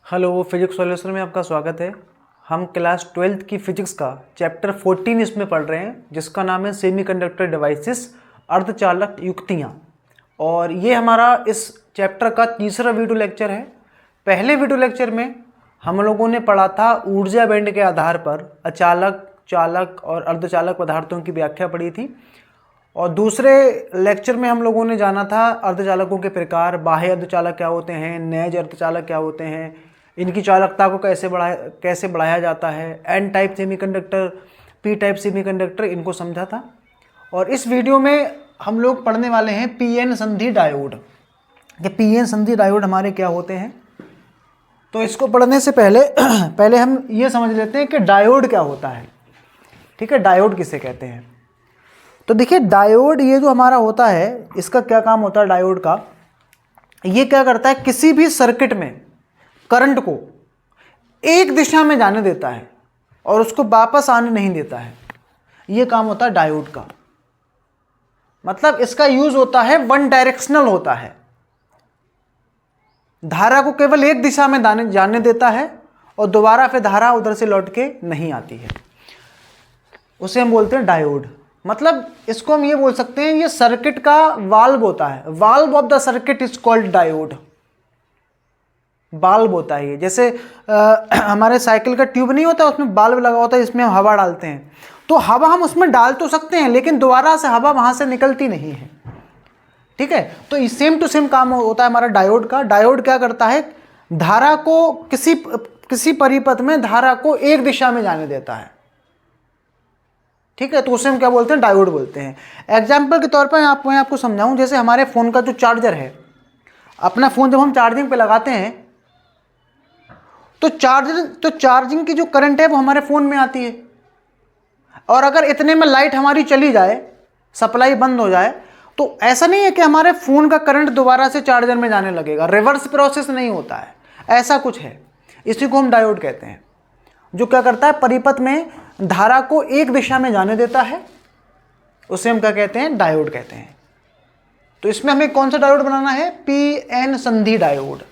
Hello, physics solution में आपका स्वागत है। हम क्लास 12th की फिजिक्स का चैप्टर 14 इसमें पढ़ रहे हैं, जिसका नाम है सेमीकंडक्टर डिवाइसेस, अर्धचालक युक्तियाँ। और ये हमारा इस चैप्टर का तीसरा वीडियो लेक्चर है। पहले वीडियो लेक्चर में हम लोगों ने पढ़ा था ऊर्जा बैंड के आधार पर अचालक, चालक और अर्धचालक पदार्थों की व्याख्या पढ़ी थी। और दूसरे लेक्चर में हम लोगों ने जाना था अर्धचालकों के प्रकार, बाह्य अर्धचालक क्या होते हैं, नैज अर्धचालक क्या होते हैं, इनकी चालकता को कैसे बढ़ाया जाता है, N type semiconductor, P type semiconductor, इनको समझा था। और इस वीडियो में हम लोग पढ़ने वाले हैं पीएन संधि डायोड। ये पीएन संधि डायोड हमारे क्या होते हैं। तो इसको पढ़ने से पहले हम ये समझ लेते हैं कि डायोड क्या होता है। ठीक है, डायोड किसे कहते हैं। तो देखिए, डायोड ये जो हमारा होता है, इसका क्या काम होता है डायोड का। ये क्या करता है, किसी भी सर्किट में करंट को एक दिशा में जाने देता है और उसको वापस आने नहीं देता है। ये काम होता है डायोड का। मतलब इसका यूज होता है वन डायरेक्शनल होता है। धारा को केवल एक दिशा में जाने देता है और दोबारा फिर धारा उधर से लौट के नहीं आती है। उसे हम बोलते हैं डायोड। मतलब इसको हम ये बोल सकते हैं, ये सर्किट का वाल्व होता है। Valve of the circuit is called diode. Bulb होता है ये, जैसे हमारे साइकिल का ट्यूब नहीं होता, उसमें बाल्ब लगा होता है, इसमें हम हवा डालते हैं। तो हवा हम उसमें डाल तो सकते हैं, लेकिन दोबारा से हवा वहां से निकलती नहीं है। ठीक है, तो सेम टू सेम काम होता है हमारा डायोड का। डायोड क्या करता है, धारा को किसी परिपथ में धारा को एक दिशा में जाने देता है। ठीक है, तो उसे हम क्या बोलते हैं, डायोड बोलते हैं। एग्जाम्पल के तौर पर मैं आपको समझाऊं, जैसे हमारे फोन का जो चार्जर है, अपना फोन जब हम चार्जिंग पे लगाते हैं तो चार्जिंग की जो करंट है वो हमारे फोन में आती है। और अगर इतने में लाइट हमारी चली जाए, सप्लाई बंद हो जाए, तो ऐसा नहीं है कि हमारे फोन का करंट दोबारा से चार्जर में जाने लगेगा। रिवर्स प्रोसेस नहीं होता है, ऐसा कुछ है। इसी को हम डायोड कहते हैं, जो क्या करता है, परिपथ में धारा को एक दिशा में जाने देता है। उसे हम क्या कहते हैं, डायोड कहते हैं। तो इसमें हमें कौन सा डायोड बनाना है, पीएन संधि डायोड।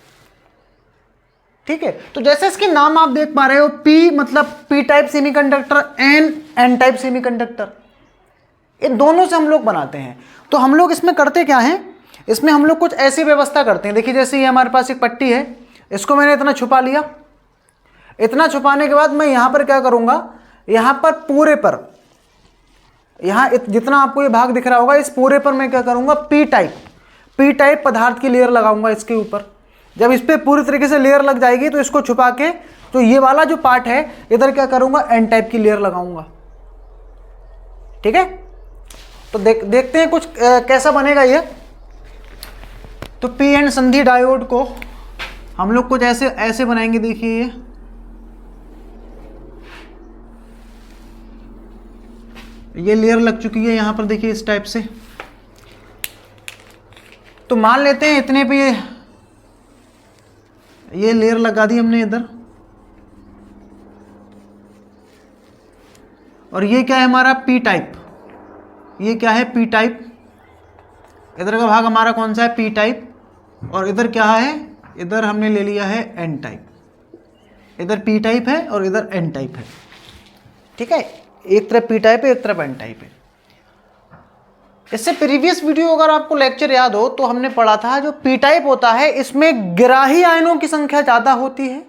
ठीक है, तो जैसे इसके नाम आप देख पा रहे हो, पी मतलब P type semiconductor, N type semiconductor, इन दोनों से हम लोग बनाते हैं। तो हम लोग इसमें करते क्या है, इसमें हम लोग कुछ ऐसी व्यवस्था करते हैं। देखिए, जैसे ये हमारे पास एक पट्टी है, इसको मैंने इतना छुपा लिया। इतना छुपाने के बाद मैं यहां पर क्या करूंगा, यहां पर पूरे पर, यहां जितना आपको ये भाग दिख रहा होगा, इस पूरे पर मैं क्या करूंगा, पी टाइप पदार्थ की लेयर लगाऊंगा इसके ऊपर। जब इस पे पूरी तरीके से लेयर लग जाएगी तो इसको छुपा के, तो ये वाला जो पार्ट है इधर क्या करूंगा, एन टाइप की लेयर लगाऊंगा। ठीक है, तो देखते हैं कुछ कैसा बनेगा ये। तो पी एन संधि डायोड को हम लोग कुछ ऐसे बनाएंगे। देखिए, ये लेयर लग चुकी है यहां पर, देखिए इस टाइप से। तो मान लेते हैं इतने पे ये लेयर लगा दी हमने इधर। और ये क्या है हमारा, पी टाइप। ये क्या है, पी टाइप। इधर का भाग हमारा कौन सा है, पी टाइप। और इधर क्या है, इधर हमने ले लिया है एन टाइप। इधर पी टाइप है और इधर एन टाइप है। ठीक है, एक तरफ पी टाइप है, एक तरफ एन टाइप है। इससे प्रीवियस वीडियो अगर आपको लेक्चर याद हो तो हमने पढ़ा था, जो पी टाइप होता है इसमें ग्राही आयनों की संख्या ज़्यादा होती है।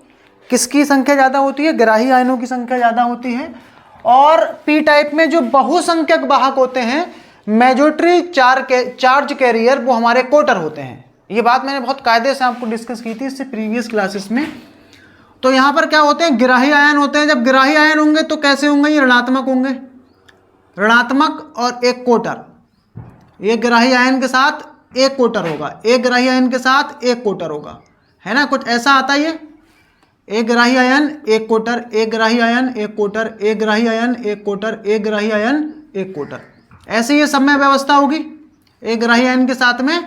किसकी संख्या ज़्यादा होती है, ग्राही आयनों की संख्या ज़्यादा होती है। और पी टाइप में जो बहुसंख्यक वाहक होते हैं, मेजॉरिटी चार्ज कैरियर, वो हमारे कोटर होते हैं। ये बात मैंने बहुत कायदे से आपको डिस्कस की थी इससे प्रीवियस क्लासेस में। तो यहाँ पर क्या होते हैं, ग्राही आयन होते हैं। जब ग्राही आयन होंगे तो कैसे होंगे, ये ऋणात्मक होंगे, ऋणात्मक और एक कोटर। ये ग्राही आयन के साथ एक कोटर होगा, एक ग्राही आयन के साथ एक कोटर होगा, है ना, कुछ ऐसा आता है ये। एक ग्राही आयन एक कोटर, एक ग्राही आयन एक कोटर, एक ग्राही आयन एक कोटर, एक ग्राही आयन एक कोटर, ऐसे ये समय व्यवस्था होगी। एक ग्राही आयन के साथ में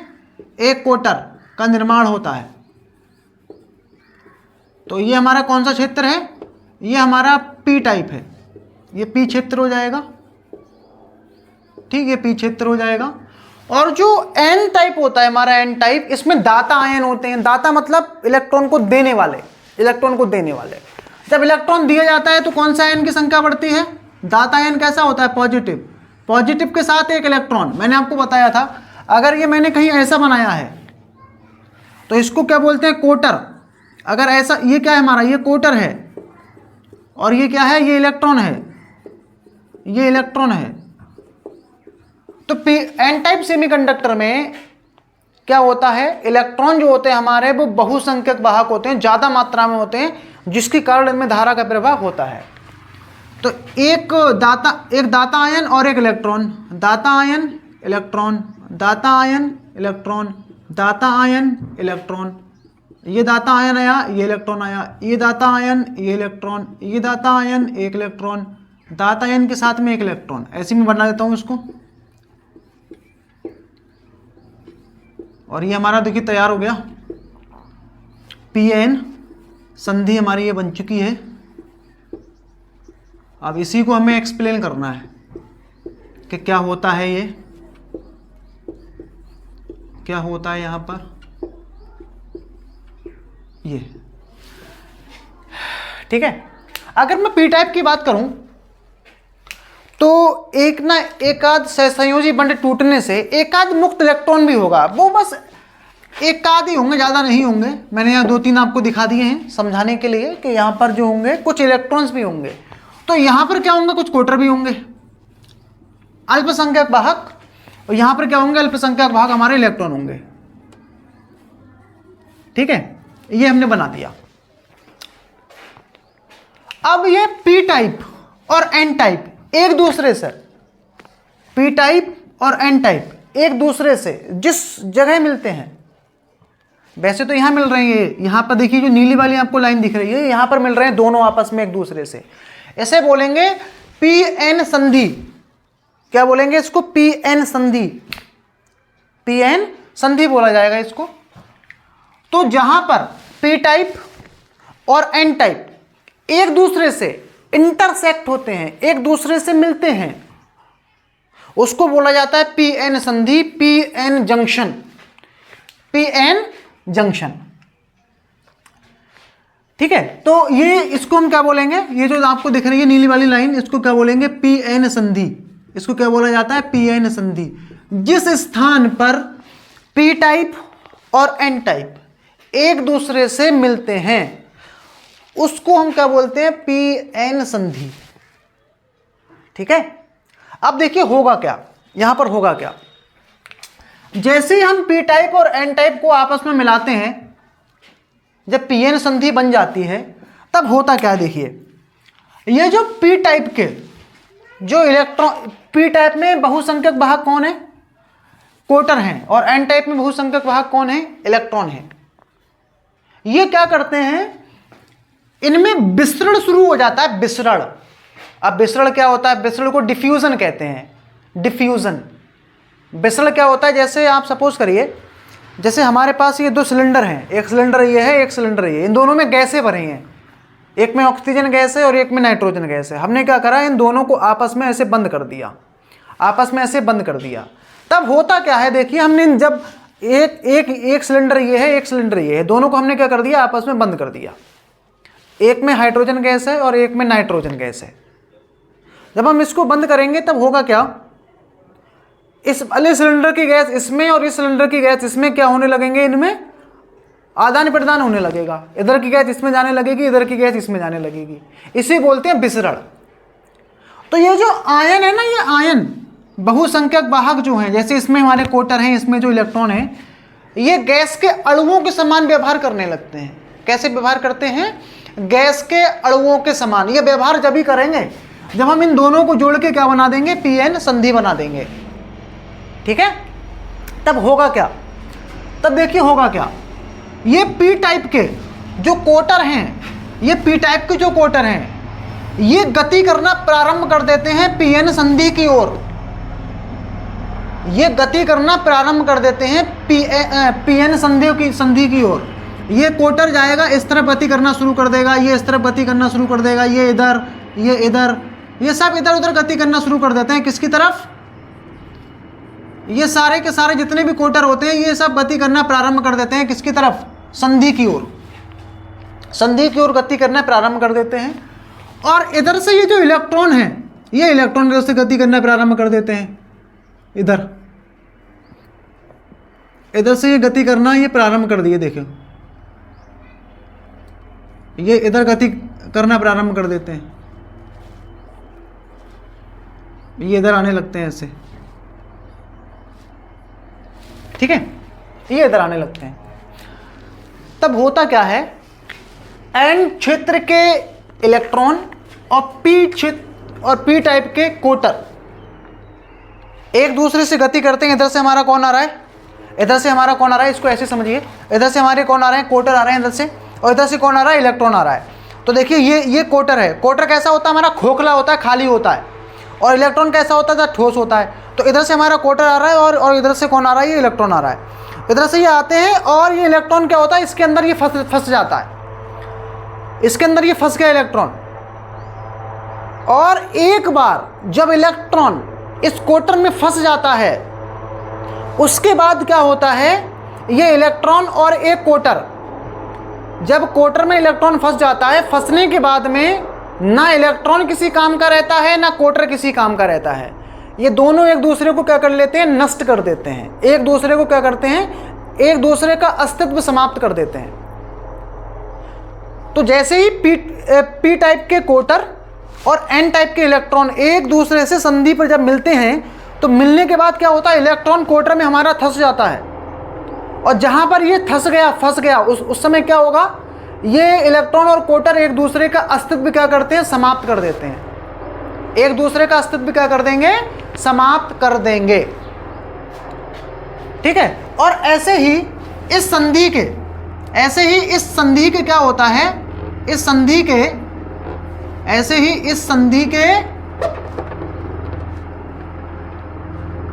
एक कोटर का निर्माण होता है। तो ये हमारा कौन सा क्षेत्र है, ये हमारा पी टाइप है। ये पी क्षेत्र हो जाएगा। ठीक है, पी क्षेत्र हो जाएगा। और जो एन टाइप होता है हमारा, एन टाइप, इसमें दाता आयन होते हैं। दाता मतलब इलेक्ट्रॉन को देने वाले। इलेक्ट्रॉन को देने वाले। जब इलेक्ट्रॉन दिया जाता है तो कौन सा आयन की संख्या बढ़ती है? दाता आयन कैसा होता है? पॉजिटिव। पॉजिटिव के साथ एक इलेक्ट्रॉन। मैंने आपको बताया था अगर ये मैंने कहीं ऐसा बनाया है तो इसको क्या बोलते हैं? कोटर। अगर ऐसा, ये क्या है हमारा? ये कोटर है और ये क्या है? ये इलेक्ट्रॉन है, ये इलेक्ट्रॉन है। तो एन टाइप सेमीकंडक्टर में क्या होता है? इलेक्ट्रॉन जो होते हैं हमारे वो बहुसंख्यक वाहक होते हैं, ज़्यादा मात्रा में होते हैं, जिसके कारण इनमें धारा का प्रवाह होता है। तो एक दाता आयन और एक इलेक्ट्रॉन, दाता आयन इलेक्ट्रॉन, दाता आयन इलेक्ट्रॉन, दाता आयन इलेक्ट्रॉन, ये दाता आयन आया, ये इलेक्ट्रॉन आया, ये दाता आयन, ये इलेक्ट्रॉन, ये दाता आयन, एक इलेक्ट्रॉन, दाता आयन के साथ में एक इलेक्ट्रॉन। ऐसे में बना देता हूँ इसको। और ये हमारा देखिए तैयार हो गया। Pn संधि हमारी ये बन चुकी है। अब इसी को हमें एक्सप्लेन करना है कि क्या होता है, ये क्या होता है यहाँ पर। ये ठीक है। अगर मैं पी टाइप की बात करूं तो एक आध सहसंयोजी बंड टूटने से एक आध मुक्त इलेक्ट्रॉन भी होगा, वो बस एक आध ही होंगे, ज़्यादा नहीं होंगे। मैंने यहाँ 2-3 आपको दिखा दिए हैं समझाने के लिए कि यहाँ पर जो होंगे कुछ इलेक्ट्रॉन्स भी होंगे। तो यहाँ पर क्या होंगे? कुछ कोटर भी होंगे, अल्पसंख्यक वाहक, और यहाँ पर क्या होंगे? अल्पसंख्यक वाहक हमारे इलेक्ट्रॉन होंगे। ठीक है, ये हमने बना दिया। अब ये पी टाइप और एन टाइप एक दूसरे से, पी टाइप और एन टाइप एक दूसरे से जिस जगह मिलते हैं, वैसे तो यहां मिल रहे हैं, यहां पर देखिए जो नीली वाली आपको लाइन दिख रही है, यहां पर मिल रहे हैं दोनों आपस में एक दूसरे से। ऐसे बोलेंगे पी एन संधि। क्या बोलेंगे इसको? पी एन संधि, पी एन संधि बोला जाएगा इसको। तो जहां पर पी टाइप और एन टाइप एक दूसरे से इंटरसेक्ट होते हैं, एक दूसरे से मिलते हैं, उसको बोला जाता है पी एन संधि, P N junction, P N junction. ठीक है, तो ये इसको हम क्या बोलेंगे? ये जो आपको दिख रही है नीली वाली लाइन, इसको क्या बोलेंगे? पी एन संधि। इसको क्या बोला जाता है? पी एन संधि। जिस स्थान पर पी टाइप और एन टाइप एक दूसरे से मिलते हैं उसको हम क्या बोलते हैं? पी एन संधि। ठीक है, अब देखिए होगा क्या, यहां पर होगा क्या। जैसे ही हम पी टाइप और एन टाइप को आपस में मिलाते हैं, जब पी एन संधि बन जाती है तब होता क्या? देखिए, ये जो पी टाइप के जो इलेक्ट्रॉन, पी टाइप में बहुसंख्यक वाहक कौन है? कोटर हैं, और एन टाइप में बहुसंख्यक वाहक कौन है? इलेक्ट्रॉन है। ये क्या करते हैं? इनमें विसरण शुरू हो जाता है, विसरण। अब विसरण क्या होता है? विसरण को डिफ्यूजन कहते हैं, डिफ्यूजन। विसरण क्या होता है? जैसे आप सपोज करिए, जैसे हमारे पास ये 2 सिलेंडर हैं, एक सिलेंडर ये है, एक सिलेंडर ये, इन दोनों में गैसें भरी हैं, एक में ऑक्सीजन गैस है और एक में नाइट्रोजन गैस है। हमने क्या करा? इन दोनों को आपस में ऐसे बंद कर दिया, आपस में ऐसे बंद कर दिया। तब होता क्या है? देखिए, हमने जब एक सिलेंडर ये है, एक सिलेंडर ये है, दोनों को हमने क्या कर दिया? आपस में बंद कर दिया। एक में हाइड्रोजन गैस है और एक में नाइट्रोजन गैस है। जब हम इसको बंद करेंगे तब होगा क्या? इस वाले सिलेंडर की गैस इसमें और इस सिलेंडर की गैस इसमें क्या होने लगेंगे? इनमें आदान प्रदान होने लगेगा। इधर की गैस इसमें जाने लगेगी, इधर की गैस इसमें जाने लगेगी। इसे बोलते हैं विसरण। तो ये जो आयन है ना, ये आयन बहुसंख्यक वाहक जो हैं, जैसे इसमें हमारे कोटर हैं, इसमें जो इलेक्ट्रॉन है, ये गैस के अणुओं के समान व्यवहार करने लगते हैं। कैसे व्यवहार करते हैं? गैस के अणुओं के समान। ये व्यवहार जब ही करेंगे जब हम इन दोनों को जोड़ के क्या बना देंगे? पी एन संधि बना देंगे। ठीक है, तब होगा क्या? तब देखिए होगा क्या, ये पी टाइप के जो कोटर हैं, ये पी टाइप के जो कोटर हैं, ये गति करना प्रारंभ कर देते हैं पी एन संधि की ओर। ये गति करना प्रारंभ कर देते हैं पी एन संधि की ओर। ये कोटर जाएगा, इस तरफ गति करना शुरू कर देगा, ये इस तरफ गति करना शुरू कर देगा, ये इधर, ये इधर, ये सब इधर उधर गति करना शुरू कर देते हैं। किसकी तरफ? ये सारे के सारे जितने भी कोटर होते हैं ये सब गति करना प्रारंभ कर देते हैं। किसकी तरफ? संधि की ओर। संधि की ओर गति करना प्रारंभ कर देते हैं। और इधर से ये जो इलेक्ट्रॉन है, ये इलेक्ट्रॉन इधर से गति करना प्रारंभ कर देते हैं। इधर से ये गति करना ये प्रारंभ कर दिए, देखो ये इधर गति करना प्रारंभ कर देते हैं, ये इधर आने लगते हैं ऐसे, ठीक है, ये इधर आने लगते हैं। तब होता क्या है, एन क्षेत्र के इलेक्ट्रॉन और पी टाइप के कोटर एक दूसरे से गति करते हैं। इधर से हमारा कौन आ रहा है, इधर से हमारा कौन आ रहा है, इसको ऐसे समझिए, इधर से हमारे कौन आ रहे हैं, कोटर आ रहे हैं इधर से, और इधर से कौन आ रहा है, इलेक्ट्रॉन आ रहा है। तो देखिए ये कोटर है। कोटर कैसा होता है, हमारा खोखला होता है, खाली होता है। और इलेक्ट्रॉन कैसा होता है, ठोस होता है। तो इधर से हमारा कोटर आ रहा है और इधर से कौन आ रहा है, ये इलेक्ट्रॉन आ रहा है। इधर से ये आते हैं और ये इलेक्ट्रॉन क्या होता है, इसके अंदर ये फंस जाता है, इसके अंदर ये फंस गया इलेक्ट्रॉन। और एक बार जब इलेक्ट्रॉन इस कोटर में फंस जाता है, उसके बाद क्या होता है, ये इलेक्ट्रॉन और एक कोटर, जब कोटर में इलेक्ट्रॉन फंस जाता है, फंसने के बाद में ना इलेक्ट्रॉन किसी काम का रहता है ना कोटर किसी काम का रहता है। ये दोनों एक दूसरे को क्या कर लेते हैं, नष्ट कर देते हैं। एक दूसरे को क्या करते हैं, एक दूसरे का अस्तित्व समाप्त कर देते हैं। तो जैसे ही पी टाइप के कोटर और एन टाइप के इलेक्ट्रॉन एक दूसरे से संधि पर जब मिलते हैं, तो मिलने के बाद क्या होता है, इलेक्ट्रॉन कोटर में हमारा फंस जाता है। और जहां पर ये फंस गया उस समय क्या होगा, ये इलेक्ट्रॉन और कोटर एक दूसरे का अस्तित्व क्या करते हैं, समाप्त कर देते हैं। एक दूसरे का अस्तित्व क्या कर देंगे, समाप्त कर देंगे, ठीक है। और ऐसे ही इस संधि के क्या होता है, इस संधि के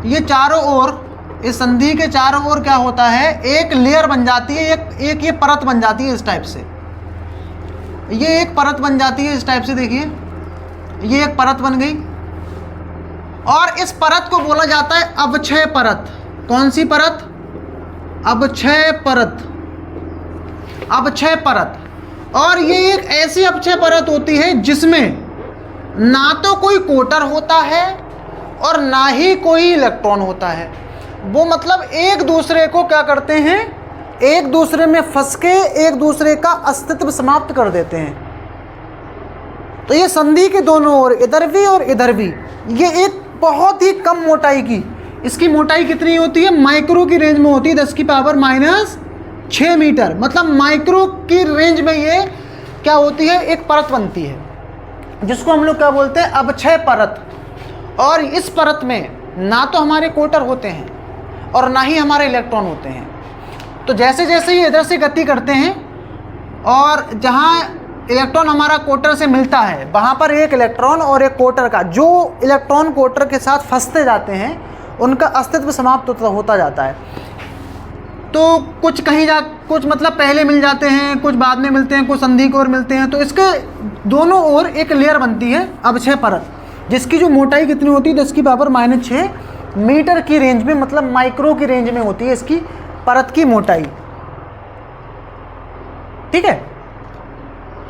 ये चारों ओर, इस संधि के चारों ओर क्या होता है, एक लेयर बन जाती है, एक ये परत बन जाती है इस टाइप से। ये एक परत बन जाती है इस टाइप से, देखिए ये एक परत बन गई। और इस परत को बोला जाता है अवक्षय परत। कौन सी परत, अवक्षय परत। और ये एक ऐसी अवक्षय परत होती है जिसमें ना तो कोई कोटर होता है और ना ही कोई इलेक्ट्रॉन होता है। वो मतलब एक दूसरे को क्या करते हैं, एक दूसरे में फंस के एक दूसरे का अस्तित्व समाप्त कर देते हैं। तो ये संधि के दोनों ओर, इधर भी और इधर भी, ये एक बहुत ही कम मोटाई की, इसकी मोटाई कितनी होती है, माइक्रो की रेंज में होती है, 10⁻⁶ मीटर। मतलब माइक्रो की रेंज में ये क्या होती है, एक परत बनती है, जिसको हम लोग क्या बोलते हैं, अवक्षय परत। और इस परत में ना तो हमारे कोटर होते हैं और ना ही हमारे इलेक्ट्रॉन होते हैं। तो जैसे जैसे ये इधर से गति करते हैं और जहाँ इलेक्ट्रॉन हमारा कोटर से मिलता है, वहाँ पर एक इलेक्ट्रॉन और एक कोटर का, जो इलेक्ट्रॉन कोटर के साथ फंसते जाते हैं, उनका अस्तित्व समाप्त होता जाता है। तो कुछ कुछ मतलब पहले मिल जाते हैं, कुछ बाद में मिलते हैं, कुछ संधि की ओर मिलते हैं। तो इसके दोनों ओर एक लेयर बनती है अवक्षय परत, जिसकी जो मोटाई कितनी होती है, 10⁻⁶ मीटर की रेंज में, मतलब माइक्रो की रेंज में होती है इसकी परत की मोटाई, ठीक है।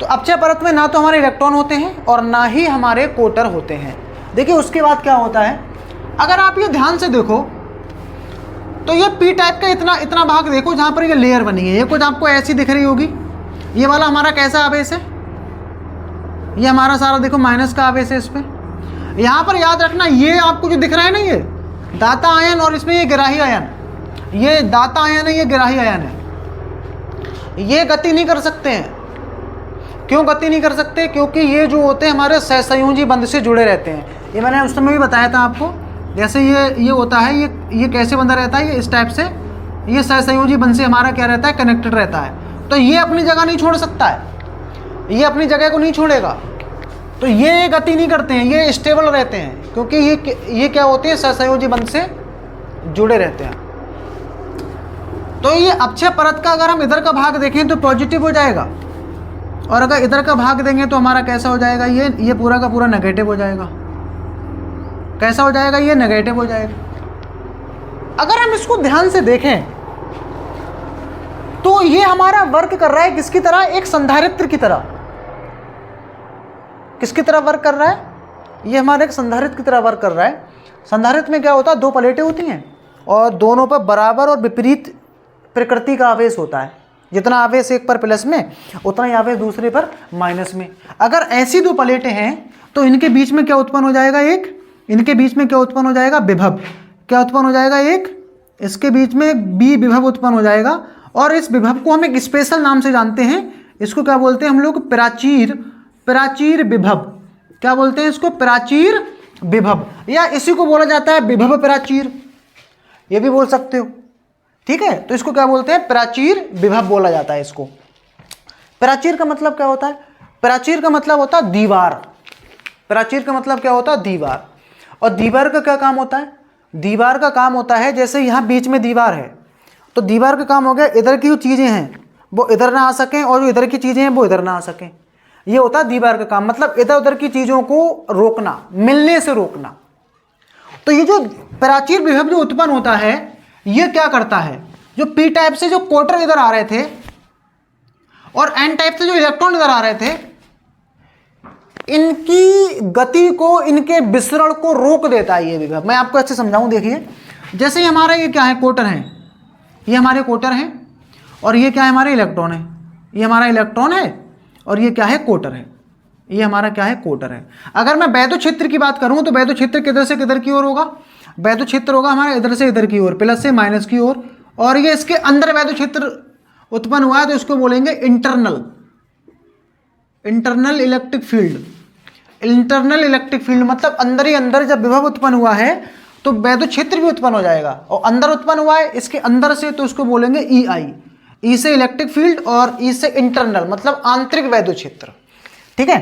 तो अवक्षय परत में ना तो हमारे इलेक्ट्रॉन होते हैं और ना ही हमारे कोटर होते हैं। देखिए उसके बाद क्या होता है, अगर आप ये ध्यान से देखो तो ये पी टाइप का इतना भाग देखो जहाँ पर ये लेयर बनी है, ये कुछ आपको ऐसी दिख रही होगी। ये वाला हमारा कैसा आवेश है, ये हमारा सारा देखो माइनस का आवेश है इस पर। यहाँ पर याद रखना, ये आपको जो दिख रहा है ना, ये दाता आयन और इसमें ये ग्राही आयन, ये दाता आयन है, ये ग्राही आयन है। ये गति नहीं कर सकते हैं। क्यों गति नहीं कर सकते, क्योंकि ये जो होते हैं हमारे सहसंयोजी बंध से जुड़े रहते हैं। ये मैंने उस समय भी बताया था आपको, जैसे ये होता है, ये कैसे बंधा रहता है, ये इस टाइप से, ये सहसंयोजी बंध से हमारा क्या रहता है, कनेक्टेड रहता है। तो ये अपनी जगह नहीं छोड़ सकता है, ये अपनी जगह को नहीं छोड़ेगा। तो ये गति नहीं करते हैं, ये स्टेबल रहते हैं, क्योंकि ये क्या होते हैं, सहसंयोजी बंध से जुड़े रहते हैं। तो ये अवक्षय परत का अगर हम इधर का भाग देखें तो पॉजिटिव हो जाएगा, और अगर इधर का भाग देंगे तो हमारा कैसा हो जाएगा, ये पूरा का पूरा नेगेटिव हो जाएगा। कैसा हो जाएगा, ये नेगेटिव हो जाएगा। अगर हम इसको ध्यान से देखें तो तो ये हमारा वर्क कर रहा है किसकी तरह, एक संधारित्र की तरह। किसकी तरह वर्क कर रहा है, ये हमारे एक संधारित्र की तरह वर्क कर रहा है। संधारित्र में क्या होता है, दो प्लेटें होती हैं और दोनों पर बराबर और विपरीत प्रकृति का आवेश होता है। जितना आवेश एक पर प्लस में उतना ही आवेश दूसरे पर माइनस में। अगर ऐसी दो प्लेटें हैं तो इनके बीच में क्या उत्पन्न हो जाएगा, इनके बीच में क्या उत्पन्न हो जाएगा, विभव। क्या उत्पन्न हो जाएगा, इसके बीच में बी विभव उत्पन्न हो जाएगा। और इस विभव को हम एक स्पेशल नाम से जानते हैं, इसको क्या बोलते हैं हम लोग, प्राचीर विभव। क्या बोलते हैं इसको, प्राचीर विभव, या इसी को बोला जाता है विभव प्राचीर, ये भी बोल सकते हो। ठीक है, तो इसको क्या बोलते हैं, प्राचीर विभव बोला जाता है इसको। प्राचीर का मतलब क्या होता है, प्राचीर का मतलब होता है दीवार। प्राचीर का मतलब क्या होता है, दीवार। और दीवार का क्या काम होता है, दीवार का काम होता है जैसे यहाँ बीच में दीवार है तो दीवार का काम हो गया इधर की जो चीज़ें हैं वो इधर ना आ सकें और जो इधर की चीज़ें हैं वो इधर ना आ सकें। ये होता है दीवार का काम, मतलब इधर उधर की चीज़ों को रोकना, मिलने से रोकना। तो ये जो प्राचीर विभव जो उत्पन्न होता है ये क्या करता है, जो पी टाइप से जो क्वार्टर इधर आ रहे थे और एन टाइप से जो इलेक्ट्रॉन इधर आ रहे थे, इनकी गति को, इनके विसरण को रोक देता है ये विभव। मैं आपको अच्छे समझाऊं, देखिए जैसे हमारा ये क्या है, क्वार्टर है, ये हमारे क्वार्टर हैं और ये क्या है, हमारे इलेक्ट्रॉन है। ये हमारा इलेक्ट्रॉन है और ये क्या है, क्वार्टर है। ये हमारा क्या है, क्वार्टर है। अगर मैं वैद्युत क्षेत्र की बात करूं तो वैद्युत क्षेत्र किधर से किधर की ओर होगा, वैद्युत क्षेत्र होगा हमारा इधर से इधर की ओर, प्लस से माइनस की ओर। और ये इसके अंदर वैद्युत क्षेत्र उत्पन्न हुआ है तो इसको बोलेंगे internal electric field. Internal electric field मतलब अंदर ही अंदर जब विभव उत्पन्न हुआ है तो वैद्युत क्षेत्र भी उत्पन्न हो जाएगा। और अंदर उत्पन्न हुआ है इसके अंदर से तो उसको बोलेंगे EI, ई से इलेक्ट्रिक फील्ड और ई से इंटरनल मतलब आंतरिक वैद्युत क्षेत्र। ठीक है,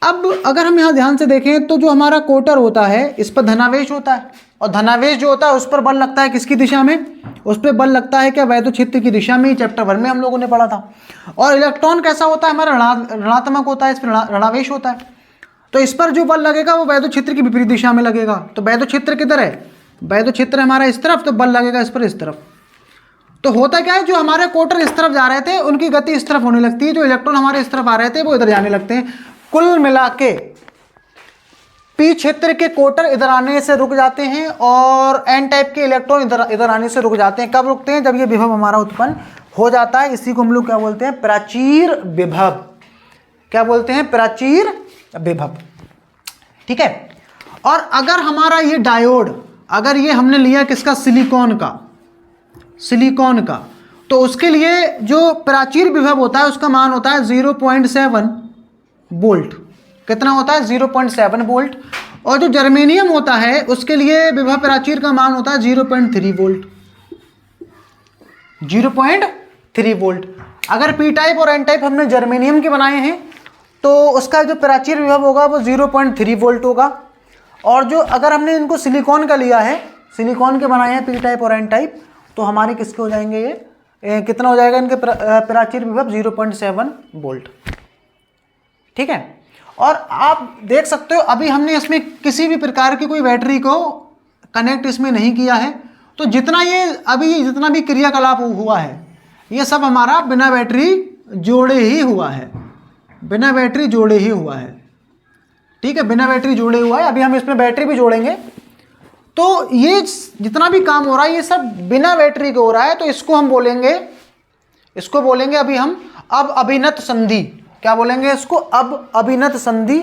अब अगर हम यहाँ ध्यान से देखें तो जो हमारा क्वार्टर होता है इस पर धनावेश होता है और धनावेश जो होता है उस पर बल लगता है किसकी दिशा में, उस पर बल लगता है क्या, वैद्युत क्षेत्र की दिशा में। चैप्टर 1 में हम लोगों ने पढ़ा था। और इलेक्ट्रॉन कैसा होता है हमारा, ऋणात्मक होता है, इस पर ऋणावेश होता है। तो इस पर जो बल लगेगा वो वैद्युत क्षेत्र की विपरीत दिशा में लगेगा। तो वैद्युत क्षेत्र किधर है, वैद्युत क्षेत्र हमारा इस तरफ, तो बल लगेगा इस पर इस तरफ। तो होता क्या है, जो हमारे क्वार्टर इस तरफ जा रहे थे उनकी गति इस तरफ होने लगती है, जो इलेक्ट्रॉन हमारे इस तरफ आ रहे थे वो इधर जाने लगते हैं। कुल मिला के पी क्षेत्र के क्वार्टर इधर आने से रुक जाते हैं और एन टाइप के इलेक्ट्रॉन इधर आने से रुक जाते हैं। कब रुकते हैं, जब ये विभव हमारा उत्पन्न हो जाता है। इसी को हम लोग क्या बोलते हैं, प्राचीर विभव। क्या बोलते हैं, प्राचीर विभव। ठीक है, और अगर हमारा ये डायोड, अगर ये हमने लिया किसका, सिलिकॉन का, तो उसके लिए जो प्राचीर विभव होता है उसका मान होता है 0.7 वोल्ट। कितना होता है, 0.7 वोल्ट। और जो जर्मेनियम होता है उसके लिए विभव प्राचीर का मान होता है 0.3 वोल्ट। 0.3 वोल्ट। अगर पी टाइप और एन टाइप हमने जर्मेनियम के बनाए हैं तो उसका जो प्राचीर विभव होगा वो 0.3 वोल्ट होगा। और जो अगर हमने इनको सिलिकॉन का लिया है, सिलिकॉन के बनाए हैं पी टाइप और एन टाइप, तो हमारे किसके हो जाएंगे, ये कितना हो जाएगा इनके प्राचीर विभव 0.7 वोल्ट। ठीक है, और आप देख सकते हो अभी हमने इसमें किसी भी प्रकार की कोई बैटरी को कनेक्ट इसमें नहीं किया है। तो जितना ये अभी जितना भी क्रियाकलाप हुआ है ये सब हमारा बिना बैटरी जोड़े ही हुआ है, बिना बैटरी जोड़े ही हुआ है। ठीक है, बिना बैटरी जोड़े हुआ है। अभी हम इसमें बैटरी भी जोड़ेंगे। तो ये जितना भी काम हो रहा है ये सब बिना बैटरी के हो रहा है। तो इसको हम बोलेंगे, इसको बोलेंगे अभी हम अब अभिन्नत संधि। क्या बोलेंगे इसको, अब अभिन्नत संधि।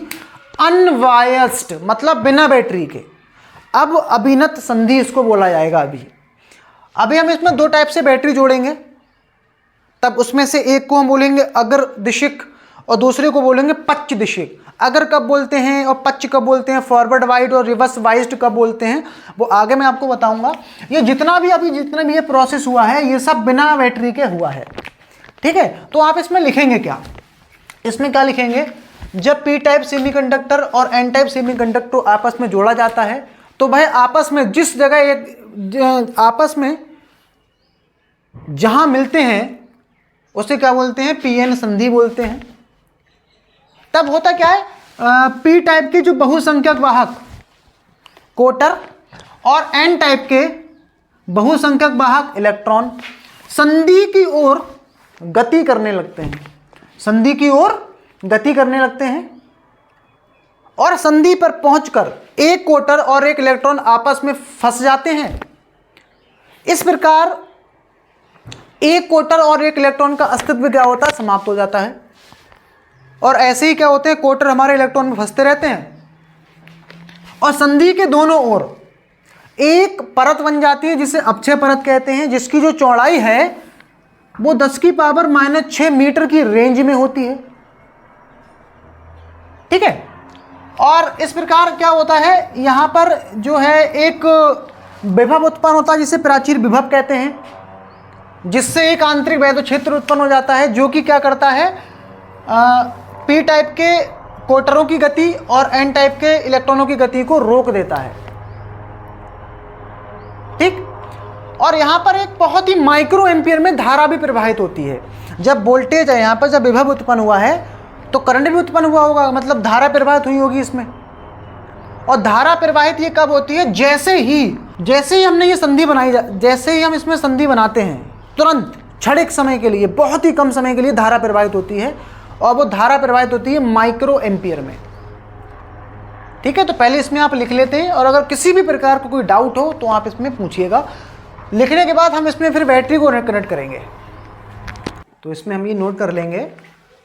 अनवायस्ड मतलब बिना बैटरी के, अब अभिन्नत संधि इसको बोला जाएगा। अभी हम इसमें दो टाइप से बैटरी जोड़ेंगे, तब उसमें से एक को हम बोलेंगे अग्र दिशिक और दूसरे को बोलेंगे पश्च दिशिक। अगर कब बोलते हैं और पश्च कब बोलते हैं, फॉरवर्ड वाइड और रिवर्स वाइज्ड कब बोलते हैं, वो आगे मैं आपको बताऊंगा। ये जितना भी ये प्रोसेस हुआ है ये सब बिना बैटरी के हुआ है। ठीक है, तो आप इसमें लिखेंगे क्या, इसमें क्या लिखेंगे, जब पी टाइप सेमीकंडक्टर और एन टाइप सेमीकंडक्टर आपस में जोड़ा जाता है तो भाई आपस में जिस जगह आपस में जहां मिलते हैं उसे क्या बोलते हैं, पीएन संधि बोलते हैं। तब होता क्या है, पी टाइप के जो बहुसंख्यक वाहक क्वार्टर और एन टाइप के बहुसंख्यक वाहक इलेक्ट्रॉन संधि की ओर गति करने लगते हैं, संधि की ओर गति करने लगते हैं और संधि पर पहुंचकर एक क्वार्टर और एक इलेक्ट्रॉन आपस में फंस जाते हैं। इस प्रकार एक क्वार्टर और एक इलेक्ट्रॉन का अस्तित्व क्या होता है, समाप्त हो जाता है। और ऐसे ही क्या होते हैं, क्वार्टर हमारे इलेक्ट्रॉन में फंसते रहते हैं और संधि के दोनों ओर एक परत बन जाती है जिसे अपक्षय परत कहते हैं, जिसकी जो चौड़ाई है वो 10⁻⁻6 मीटर की रेंज में होती है। ठीक है, और इस प्रकार क्या होता है, यहां पर जो है एक विभव उत्पन्न होता है जिसे प्राचीर विभव कहते हैं, जिससे एक आंतरिक वैद्युत क्षेत्र उत्पन्न हो जाता है जो कि क्या करता है, पी टाइप के क्वार्टरों की गति और एन टाइप के इलेक्ट्रॉनों की गति को रोक देता है। ठीक, और यहां पर एक बहुत ही माइक्रो एम्पियर में धारा भी प्रवाहित होती है। जब वोल्टेज है यहां पर, जब विभव उत्पन्न हुआ है तो करंट भी उत्पन्न हुआ होगा, मतलब धारा प्रवाहित हुई होगी इसमें। और धारा प्रवाहित ये कब होती है, जैसे ही हमने ये संधि बनाई, जैसे ही हम इसमें संधि बनाते हैं तुरंत क्षणिक समय के लिए, बहुत ही कम समय के लिए धारा प्रवाहित होती है और वो धारा प्रवाहित होती है माइक्रो एम्पियर में। ठीक है, तो पहले इसमें आप लिख लेते हैं और अगर किसी भी प्रकार का कोई डाउट हो तो आप इसमें पूछिएगा। लिखने के बाद हम इसमें फिर बैटरी को कनेक्ट करेंगे। तो इसमें हम ये नोट कर लेंगे,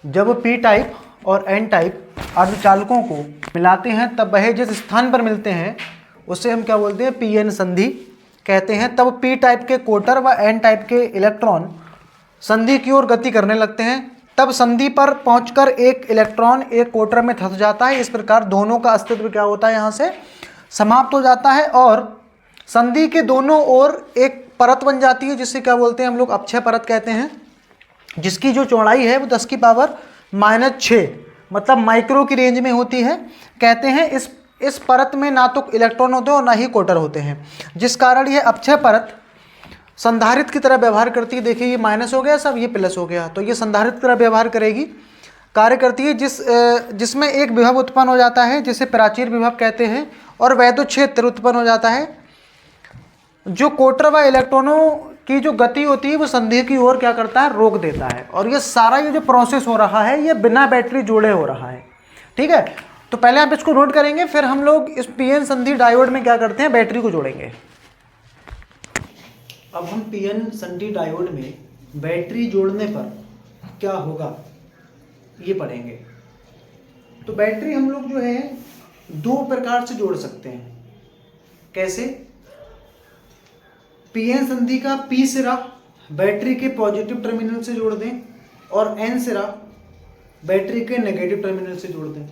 जब पी टाइप और एन टाइप अर्धचालकों को मिलाते हैं तब वह जिस स्थान पर मिलते हैं उसे हम क्या बोलते हैं, पी एन संधि कहते हैं। तब पी टाइप के क्वार्टर व एन टाइप के इलेक्ट्रॉन संधि की ओर गति करने लगते हैं। तब संधि पर पहुंचकर एक इलेक्ट्रॉन एक क्वार्टर में फंस जाता है। इस प्रकार दोनों का अस्तित्व क्या होता है, यहाँ से समाप्त हो जाता है और संधि के दोनों ओर एक परत बन जाती है जिससे क्या बोलते हैं हम लोग, अपक्षय परत कहते हैं, जिसकी जो चौड़ाई है वो 10⁻⁻6 मतलब माइक्रो की रेंज में होती है। कहते हैं इस परत में ना तो इलेक्ट्रॉन होते हैं और ना ही क्वार्टर होते हैं, जिस कारण ये अपक्षय परत संधारित्र की तरह व्यवहार करती है। देखिए ये माइनस हो गया सब, ये प्लस हो गया, तो ये संधारित्र की तरह व्यवहार करेगी, कार्य करती है, जिसमें एक विभव उत्पन्न हो जाता है जिसे प्राचीर विभव कहते हैं और वैद्युत क्षेत्र उत्पन्न हो जाता है। जो क्वार्टर व इलेक्ट्रॉनों की जो गति होती है वो संधि की ओर क्या करता है, रोक देता है। और ये सारा ये जो प्रोसेस हो रहा है ये बिना बैटरी जोड़े हो रहा है। ठीक है, तो पहले आप इसको नोट करेंगे, फिर हम लोग इस पीएन संधि डायोड में क्या करते हैं, बैटरी को जोड़ेंगे। अब हम पीएन संधि डायोड में बैटरी जोड़ने पर क्या होगा ये पढ़ेंगे। तो बैटरी हम लोग जो है दो प्रकार से जोड़ सकते हैं। कैसे, पीएन संधि का पी सिरा बैटरी के पॉजिटिव टर्मिनल से जोड़ दें और एन सिरा बैटरी के नेगेटिव टर्मिनल से जोड़ दें,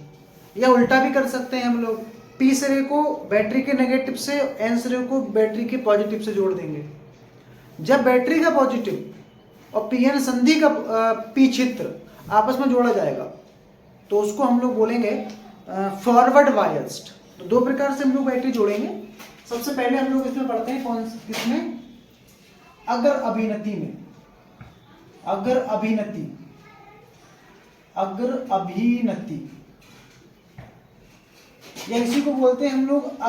या उल्टा भी कर सकते हैं हम लोग, पी सिरे को बैटरी के नेगेटिव से, एन सिरे को बैटरी के पॉजिटिव से जोड़ देंगे। जब बैटरी का पॉजिटिव और पीएन संधि का पी क्षेत्र आपस में जोड़ा जाएगा तो उसको हम लोग बोलेंगे फॉरवर्ड बायस्ड। तो दो प्रकार से हम लोग बैटरी जोड़ेंगे। सबसे पहले हम लोग इसमें पढ़ते हैं, कौन किसमें, अगर अभिनति में, अगर अभिनति या इसी को बोलते हैं हम लोग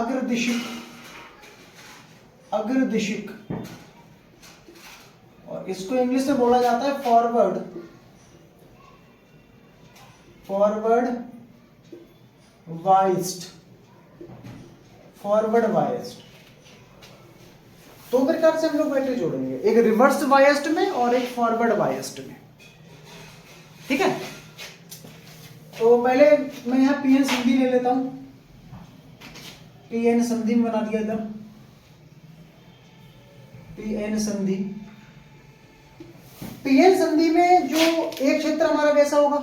अग्रदिशिक, और इसको इंग्लिश में बोला जाता है फॉरवर्ड बायस्ड। दो प्रकार से हम लोग बैटरी जोड़ेंगे, एक रिवर्स बायस्ड में और एक फॉरवर्ड बायस्ड में। ठीक है, तो पहले मैं यहाँ पीएन संधि ले लेता हूं, पीएन संधि में बना दिया इधर, पीएन संधि। पीएन संधि में जो एक क्षेत्र हमारा कैसा होगा,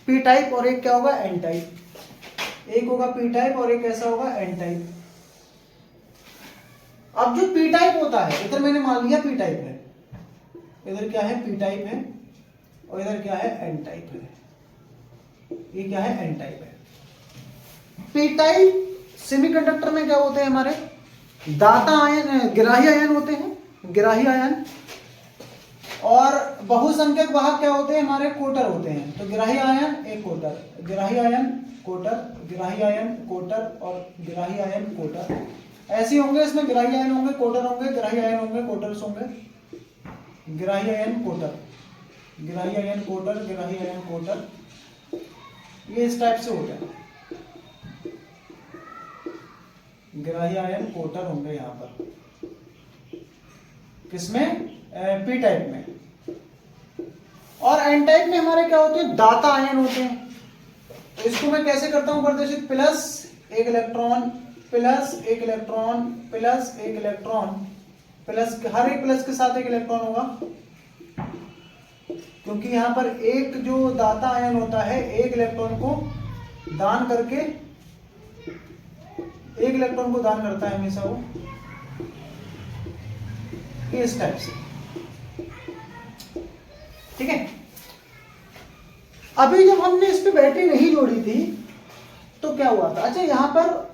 पी टाइप, और एक क्या होगा, एन टाइप। एक होगा पी टाइप और एक ऐसा होगा एन टाइप। अब जो पी टाइप होता है, इधर मैंने मान लिया पी टाइप है, इधर क्या है, पी टाइप है, और इधर क्या है, एन टाइप है। ये क्या है, एन टाइप है। पी टाइप सेमीकंडक्टर में क्या होते हैं हमारे, दाता आयन, ग्राही आयन होते हैं, ग्राही आयन, और बहुसंख्यक वाहक क्या होते हैं हमारे, कोटर होते हैं। तो ग्राही आयन एक कोटर, ग्राही आयन कोटर, ग्राही आयन कोटर और ग्राही आयन कोटर, ऐसे होंगे। इसमें ग्राही आयन होंगे, कोटर होंगे, ग्राही आयन होंगे, कोटर्स होंगे। ग्राही आयन कोटर, ग्राही आयन कोटर, ग्राही आयन कोटर, ये इस टाइप से होता है। ग्राही आयन कोटर होंगे यहाँ पर, किसमें? पी टाइप में। और एन टाइप में हमारे क्या होते हैं? दाता आयन होते हैं। तो इसको मैं कैसे करता हूं प्रदर्शित? प्लस एक इलेक्ट्रॉन, प्लस एक इलेक्ट्रॉन, प्लस एक इलेक्ट्रॉन, प्लस, हर एक प्लस के साथ एक इलेक्ट्रॉन होगा, क्योंकि यहां पर एक जो दाता आयन होता है एक इलेक्ट्रॉन को दान करके, एक इलेक्ट्रॉन को दान करता है हमेशा वो, इस टाइप से। ठीक है। अभी जब हमने इस पे बैटरी नहीं जोड़ी थी तो क्या हुआ था? अच्छा, यहां पर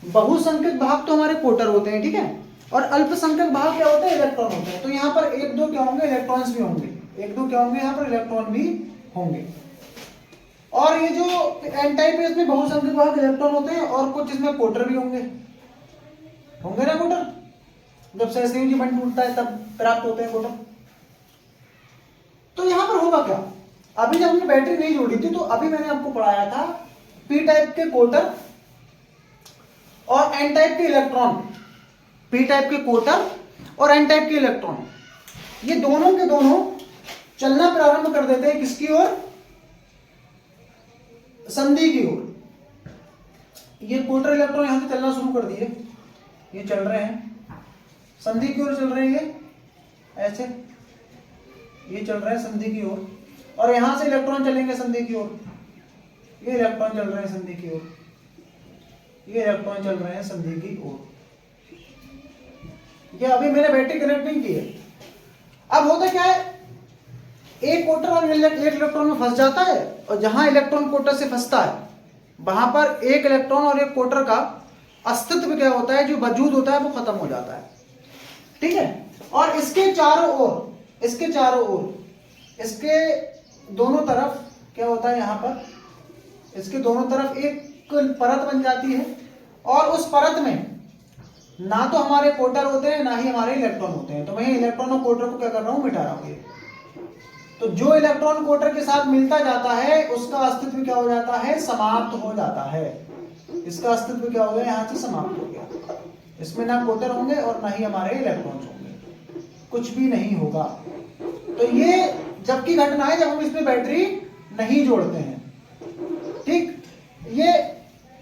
बहुसंख्यक भाग तो हमारे कोटर होते हैं, ठीक है, और अल्पसंख्यक भाग क्या होते हैं? इलेक्ट्रॉन होते हैं। तो यहां पर एक दो क्या होंगे? इलेक्ट्रॉन्स भी होंगे, एक दो क्या होंगे? यहां पर इलेक्ट्रॉन भी होंगे। और ये जो एन टाइप है इसमें बहुसंख्यक भाग इलेक्ट्रॉन होते हैं और कुछ इसमें कोटर भी होंगे, होंगे ना कोटर? जब सहसंयोजी बंध टूटता है तब प्राप्त होते हैं कोटर। तो यहां पर होगा क्या? अभी जब हमने बैटरी नहीं जोड़ी थी तो अभी मैंने आपको पढ़ाया था पी टाइप के कोटर और एन टाइप के इलेक्ट्रॉन, पी टाइप के कोटर और एन टाइप के इलेक्ट्रॉन, ये दोनों के दोनों चलना प्रारंभ कर देते हैं किसकी ओर? संधि की ओर। ये कोटर इलेक्ट्रॉन यहां से चलना शुरू कर दिए, ये चल रहे हैं संधि की ओर, चल रहे हैं ये ऐसे, ये चल रहे हैं संधि की ओर, और यहां से इलेक्ट्रॉन चलेंगे संधि की ओर, ये इलेक्ट्रॉन चल रहे हैं संधि की ओर, ये इलेक्ट्रॉन चल रहे हैं संधि की ओर। ये अभी मैंने बैटरी कनेक्ट नहीं की है। अब होता क्या है? एक कोटर और एक इलेक्ट्रॉन में फंस जाता है, और जहां इलेक्ट्रॉन कोटर से फंसता है वहां पर एक इलेक्ट्रॉन और एक कोटर का अस्तित्व क्या होता है? जो वजूद होता है वो खत्म हो जाता है, ठीक है। और इसके चारों ओर, इसके चारों ओर, इसके दोनों तरफ क्या होता है? यहां पर इसके दोनों तरफ एक परत बन जाती है, और उस परत में ना तो हमारे कोटर होते हैं ना ही हमारे इलेक्ट्रॉन होते हैं। तो मैं इलेक्ट्रॉन और कोटर को क्या कर रहा हूं? मिटा रहा हूं। तो जो इलेक्ट्रॉन कोटर के साथ मिलता जाता है उसका अस्तित्व क्या हो जाता है? समाप्त हो जाता है। इसका अस्तित्व क्या हो गया? यहां से समाप्त हो गया। इसमें ना कोटर होंगे और ना ही हमारे इलेक्ट्रॉन्स होंगे, कुछ भी नहीं होगा। तो ये जब की घटना है जब हम इसमें बैटरी नहीं जोड़ते हैं, ठीक। ये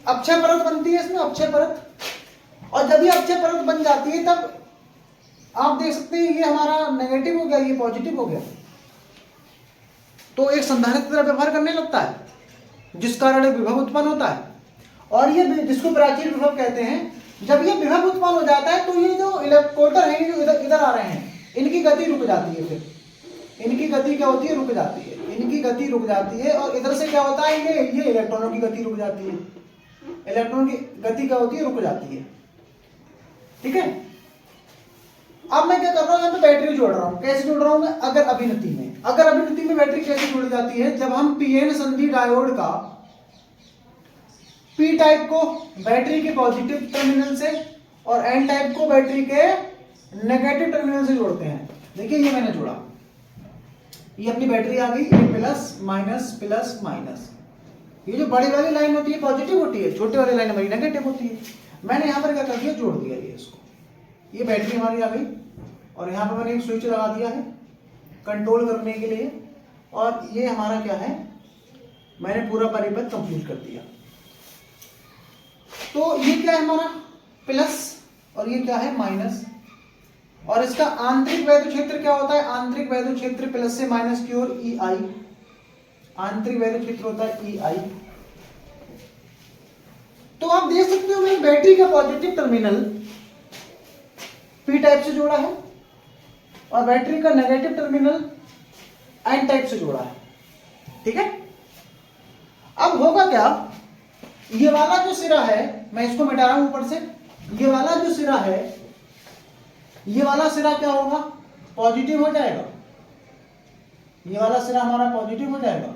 अक्षय परत बनती है इसमें, अक्षय परत, और जब ये अक्षय परत बन जाती है तब आप देख सकते हैं ये हमारा नेगेटिव हो गया, ये पॉजिटिव हो गया, तो एक संधारित्र की तरह व्यवहार करने लगता है, जिस कारण एक विभव उत्पन्न होता है। और ये जिसको प्राचीर विभव कहते हैं, जब ये विभव उत्पन्न हो जाता है तो ये जो कोटर है जो इधर आ रहे हैं, इनकी गति रुक जाती है। फिर इनकी गति क्या होती है? रुक जाती है। इनकी गति रुक जाती है, और इधर से क्या होता है? ये इलेक्ट्रॉनों की गति रुक जाती है। इलेक्ट्रॉन की गति क्या होती है? रुक जाती है, ठीक है। अब मैं क्या कर रहा हूं? यहाँ पे बैटरी जोड़ रहा हूं। कैसे जोड़ रहा हूं मैं? अगर अभिनति में, अगर अभिनति में बैटरी कैसे जोड़ी जाती है? जब हम पीएन संधि डायोड का पी टाइप को बैटरी के पॉजिटिव टर्मिनल से और एन टाइप को बैटरी के नेगेटिव टर्मिनल से जोड़ते हैं। देखिए ये मैंने जोड़ा, ये अपनी बैटरी आ गई, ये प्लस माइनस प्लस माइनस। ये जो बड़ी वाली लाइन होती है पॉजिटिव होती है, छोटी वाली लाइन हमारी नेगेटिव होती है। मैंने यहाँ पर क्या कर दिया? जोड़ दिया ये इसको। ये बैटरी हमारी आ गई, और यहाँ पर मैंने एक स्विच लगा दिया है कंट्रोल करने के लिए, और ये हमारा क्या है? मैंने पूरा परिपथ कंप्लीट कर दिया। तो ये क्या है हमारा? प्लस, और ये क्या है? माइनस। और इसका आंतरिक वैद्युत क्षेत्र क्या होता है? आंतरिक वैद्युत क्षेत्र प्लस से माइनस की ओर ई आई, आंतरिक वैद्युत क्षेत्र होता है ई आई। तो आप देख सकते हो मैंने बैटरी का पॉजिटिव टर्मिनल पी टाइप से जोड़ा है, और बैटरी का नेगेटिव टर्मिनल एन टाइप से जोड़ा है, ठीक है। अब होगा क्या? ये वाला जो सिरा है, मैं इसको मिटा रहा हूं ऊपर से, ये वाला जो सिरा है, ये वाला सिरा क्या होगा? पॉजिटिव हो जाएगा। ये वाला सिरा हमारा पॉजिटिव हो जाएगा,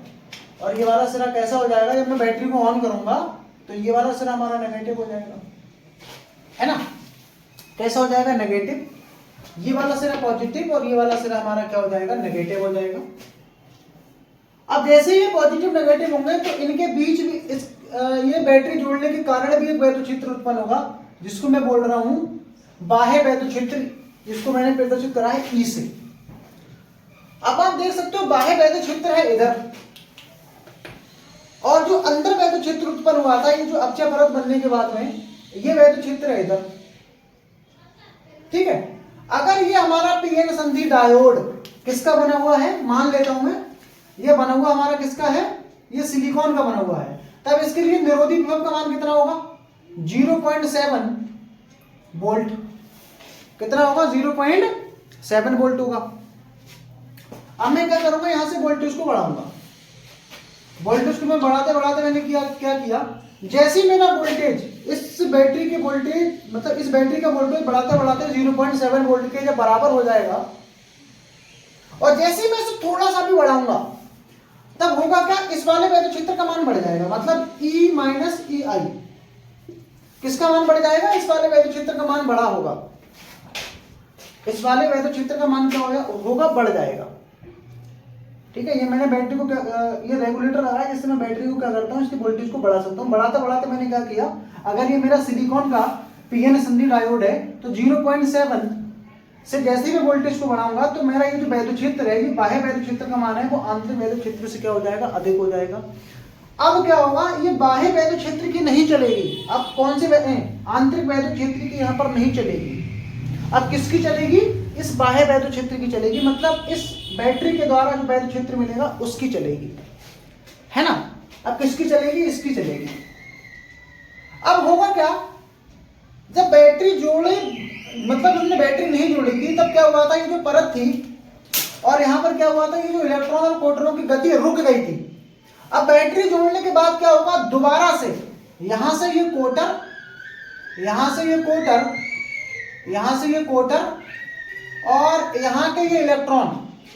और ये वाला सिरा कैसा हो जाएगा? जब मैं बैटरी को ऑन करूंगा तो ये वाला सिरा हमारा नेगेटिव हो जाएगा, है ना। कैसा हो जाएगा? नेगेटिव। ये वाला सिरा पॉजिटिव और ये वाला सिरा हमारा क्या हो जाएगा, नेगेटिव हो जाएगा। अब जैसे ही ये पॉजिटिव नेगेटिव होंगे तो इनके बीच भी ये बैटरी जोड़ने के कारण भी एक वैद्युत क्षेत्र उत्पन्न होगा, जिसको मैं बोल रहा हूं बाह्य वैद्युत क्षेत्र, जिसको मैंने प्रदर्शित करा है ई से। अब आप देख सकते हो बाह्य वैद्युत क्षेत्र है इधर, और जो अंदर वैद्युत क्षेत्र उत्पन्न हुआ था, ये जो अक्षय परत बनने के बाद में ये वैद्युत क्षेत्र है इधर, ठीक है। अगर ये हमारा पीएन संधि डायोड किसका बना हुआ है, मान लेता हूं मैं, ये बना हुआ हमारा किसका है, ये सिलिकॉन का बना हुआ है, तब इसके लिए निरोधी विभव का मान कितना होगा, 0.7 वोल्ट। कितना होगा, 0.7 वोल्ट होगा। अब मैं क्या करूंगा, यहां से वोल्टेज को बढ़ाऊंगा। वोल्टेज को मैं बढ़ाते बढ़ाते मैंने क्या किया, जैसे ही मेरा वोल्टेज इस बैटरी के वोल्टेज, मतलब इस बैटरी का वोल्टेज बढ़ाते बढ़ाते 0.7 वोल्ट के जब बराबर हो जाएगा, और जैसे ही मैं इसे थोड़ा सा भी बढ़ाऊंगा, तब होगा क्या, इस वाले वैद्युत क्षेत्र का मान बढ़ जाएगा, मतलब E माइनस ई आई, किसका मान बढ़ जाएगा, इस वाले वैद्युत क्षेत्र का मान बढ़ा होगा, इस वाले वैद्युत क्षेत्र का मान क्या होगा, बढ़ जाएगा, ठीक है। ये मैंने बैटरी को ये रेगुलेटर लगा है, जिससे मैं बैटरी को क्या करता हूँ, इसकी वोल्टेज को बढ़ा सकता हूँ। बढ़ाते बढ़ाते मैंने क्या किया, अगर ये मेरा सिलिकॉन का पीएन संधि डायोड है, तो 0.7 से जैसे ही मैं वोल्टेज को बढ़ाऊंगा, तो मेरा ये जो वैद्युत क्षेत्र है, ये बाह्य वैद्युत क्षेत्र का मान है, वो आंतरिक वैद्युत क्षेत्र से क्या हो जाएगा, अधिक हो जाएगा। अब क्या होगा, ये बाह्य वैद्युत क्षेत्र की नहीं चलेगी, अब कौन से आंतरिक वैद्युत क्षेत्र की यहाँ पर नहीं चलेगी, अब किसकी चलेगी, इस बाह्य वैद्युत क्षेत्र की चलेगी, मतलब इस बैटरी के द्वारा जो वैद्युत क्षेत्र मिलेगा उसकी चलेगी, है ना। अब किसकी चलेगी, इसकी चलेगी। अब होगा क्या, जब बैटरी जोड़े, मतलब हमने बैटरी नहीं जोड़ी थी, तब क्या हुआ था, ये जो परत थी और यहां पर क्या हुआ था, ये जो इलेक्ट्रॉन और प्रोटॉनों की गति रुक गई थी। अब बैटरी जोड़ने के बाद क्या होगा, दोबारा से यहां से ये कोटर, यहां से ये कोटर, यहां से ये कोटर, और यहां के ये इलेक्ट्रॉन,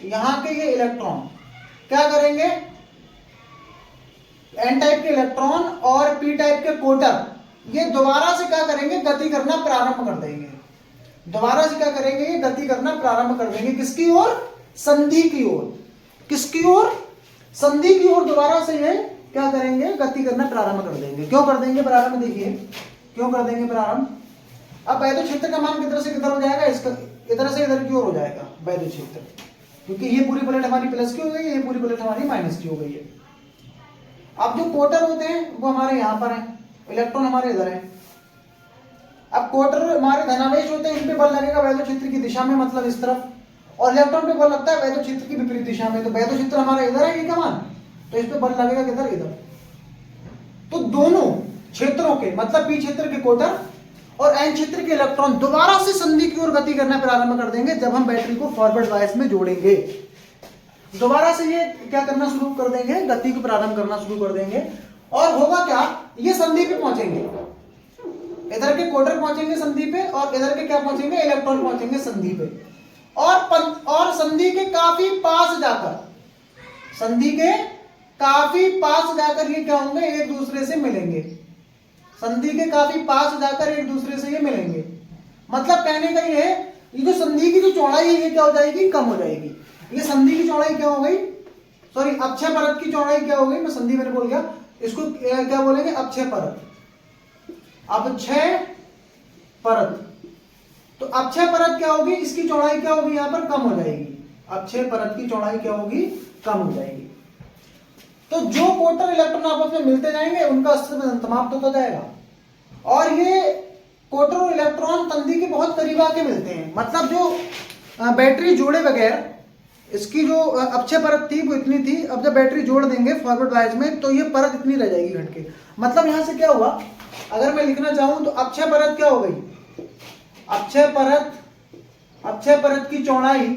यहां के ये इलेक्ट्रॉन क्या करेंगे, एन टाइप के इलेक्ट्रॉन और पी टाइप के कोटर, ये दोबारा से क्या करेंगे, गति करना प्रारंभ कर देंगे। दोबारा से क्या करेंगे, ये गति करना प्रारंभ कर देंगे, किसकी ओर, संधि की ओर, किसकी ओर, संधि की ओर दोबारा से ये क्या करेंगे, गति करना प्रारंभ कर देंगे। क्यों कर देंगे प्रारंभ, देखिए क्यों कर देंगे प्रारंभ। अब वैद्युत क्षेत्र का मान किधर से किधर हो जाएगा, इसका इधर से इधर की ओर हो जाएगा वैद्युत क्षेत्र, क्योंकि ये पूरी प्लेट हमारी प्लस की हो गई है, ये पूरी प्लेट हमारी माइनस की हो गई है। अब जो कोटर होते हैं वो हमारे यहाँ पर हैं, इलेक्ट्रॉन हमारे इधर है। अब कोटर हमारे धनावेश होते हैं, इन पे बल लगेगा वैद्युत क्षेत्र की दिशा में, मतलब इस तरफ, और इलेक्ट्रॉन पे बल लगता है वैद्युत क्षेत्र की विपरीत दिशा में। तो वैद्युत क्षेत्र हमारा इधर है, ये का मान, तो इस पे बल लगेगा किधर, इधर। तो दोनों क्षेत्रों के, मतलब पी क्षेत्र के कोटर और एन क्षेत्र के इलेक्ट्रॉन दोबारा से संधि की ओर गति करना प्रारंभ कर देंगे, जब हम बैटरी को फॉरवर्ड बायस में जोड़ेंगे। दोबारा से ये क्या करना शुरू कर देंगे, गति को प्रारंभ करना शुरू कर देंगे, और होगा क्या, ये संधि पे पहुंचेंगे, इधर के कोटर पहुंचेंगे संधि पे, और इधर के क्या पहुंचेंगे, इलेक्ट्रॉन पहुंचेंगे संधि पे, और संधि के काफी पास जाकर, संधि के काफी पास जाकर ये क्या होंगे, एक दूसरे से मिलेंगे, संधि के काफी पास जाकर एक दूसरे से ये मिलेंगे। मतलब कहने का ये है, ये जो संधि की जो चौड़ाई है, ये क्या हो जाएगी, कम हो जाएगी। ये संधि की चौड़ाई क्या हो गई, सॉरी अक्षय परत की चौड़ाई क्या हो गई, मैं संधि मैंने बोल गया, इसको क्या बोलेंगे, अक्षय परत, अक्षय परत। तो अक्षय परत क्या होगी, इसकी चौड़ाई क्या होगी, यहां पर कम हो जाएगी, अक्षय परत की चौड़ाई क्या होगी, कम हो जाएगी। तो जो कोटर इलेक्ट्रॉन आपस में मिलते जाएंगे, उनका अस्तित्व समाप्त होता जाएगा, और ये कोटर और इलेक्ट्रॉन संधि के बहुत करीब आके मिलते हैं। मतलब जो बैटरी जोड़े बगैर इसकी जो अक्षय परत थी वो इतनी थी, अब जब बैटरी जोड़ देंगे फॉरवर्ड बायस में, तो ये परत इतनी रह जाएगी घट के। मतलब यहां से क्या हुआ, अगर मैं लिखना चाहूं तो अक्षय परत क्या हो गई, अक्षय परत की चौड़ाई,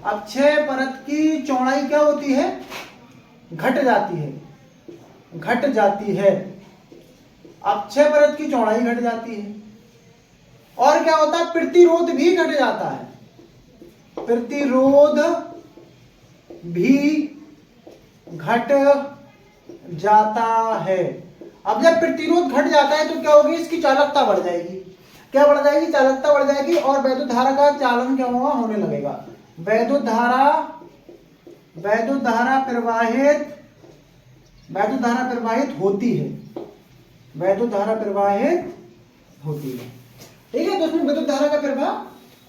अक्षय परत की चौड़ाई क्या होती है, घट जाती है, घट जाती है, अक्षय परत की चौड़ाई घट जाती है। और क्या होता है, प्रतिरोध भी घट जाता है, प्रतिरोध भी घट जाता है। अब जब प्रतिरोध घट जाता है तो क्या होगी, इसकी चालकता बढ़ जाएगी। क्या बढ़ जाएगी, चालकता बढ़ जाएगी और वैद्युत धारा का चालन क्या होगा, होने लगेगा। वैद्युत धारा प्रवाहित होती है, वैद्युत धारा प्रवाहित होती है, ठीक है। तो उसमें विद्युत धारा का प्रवाह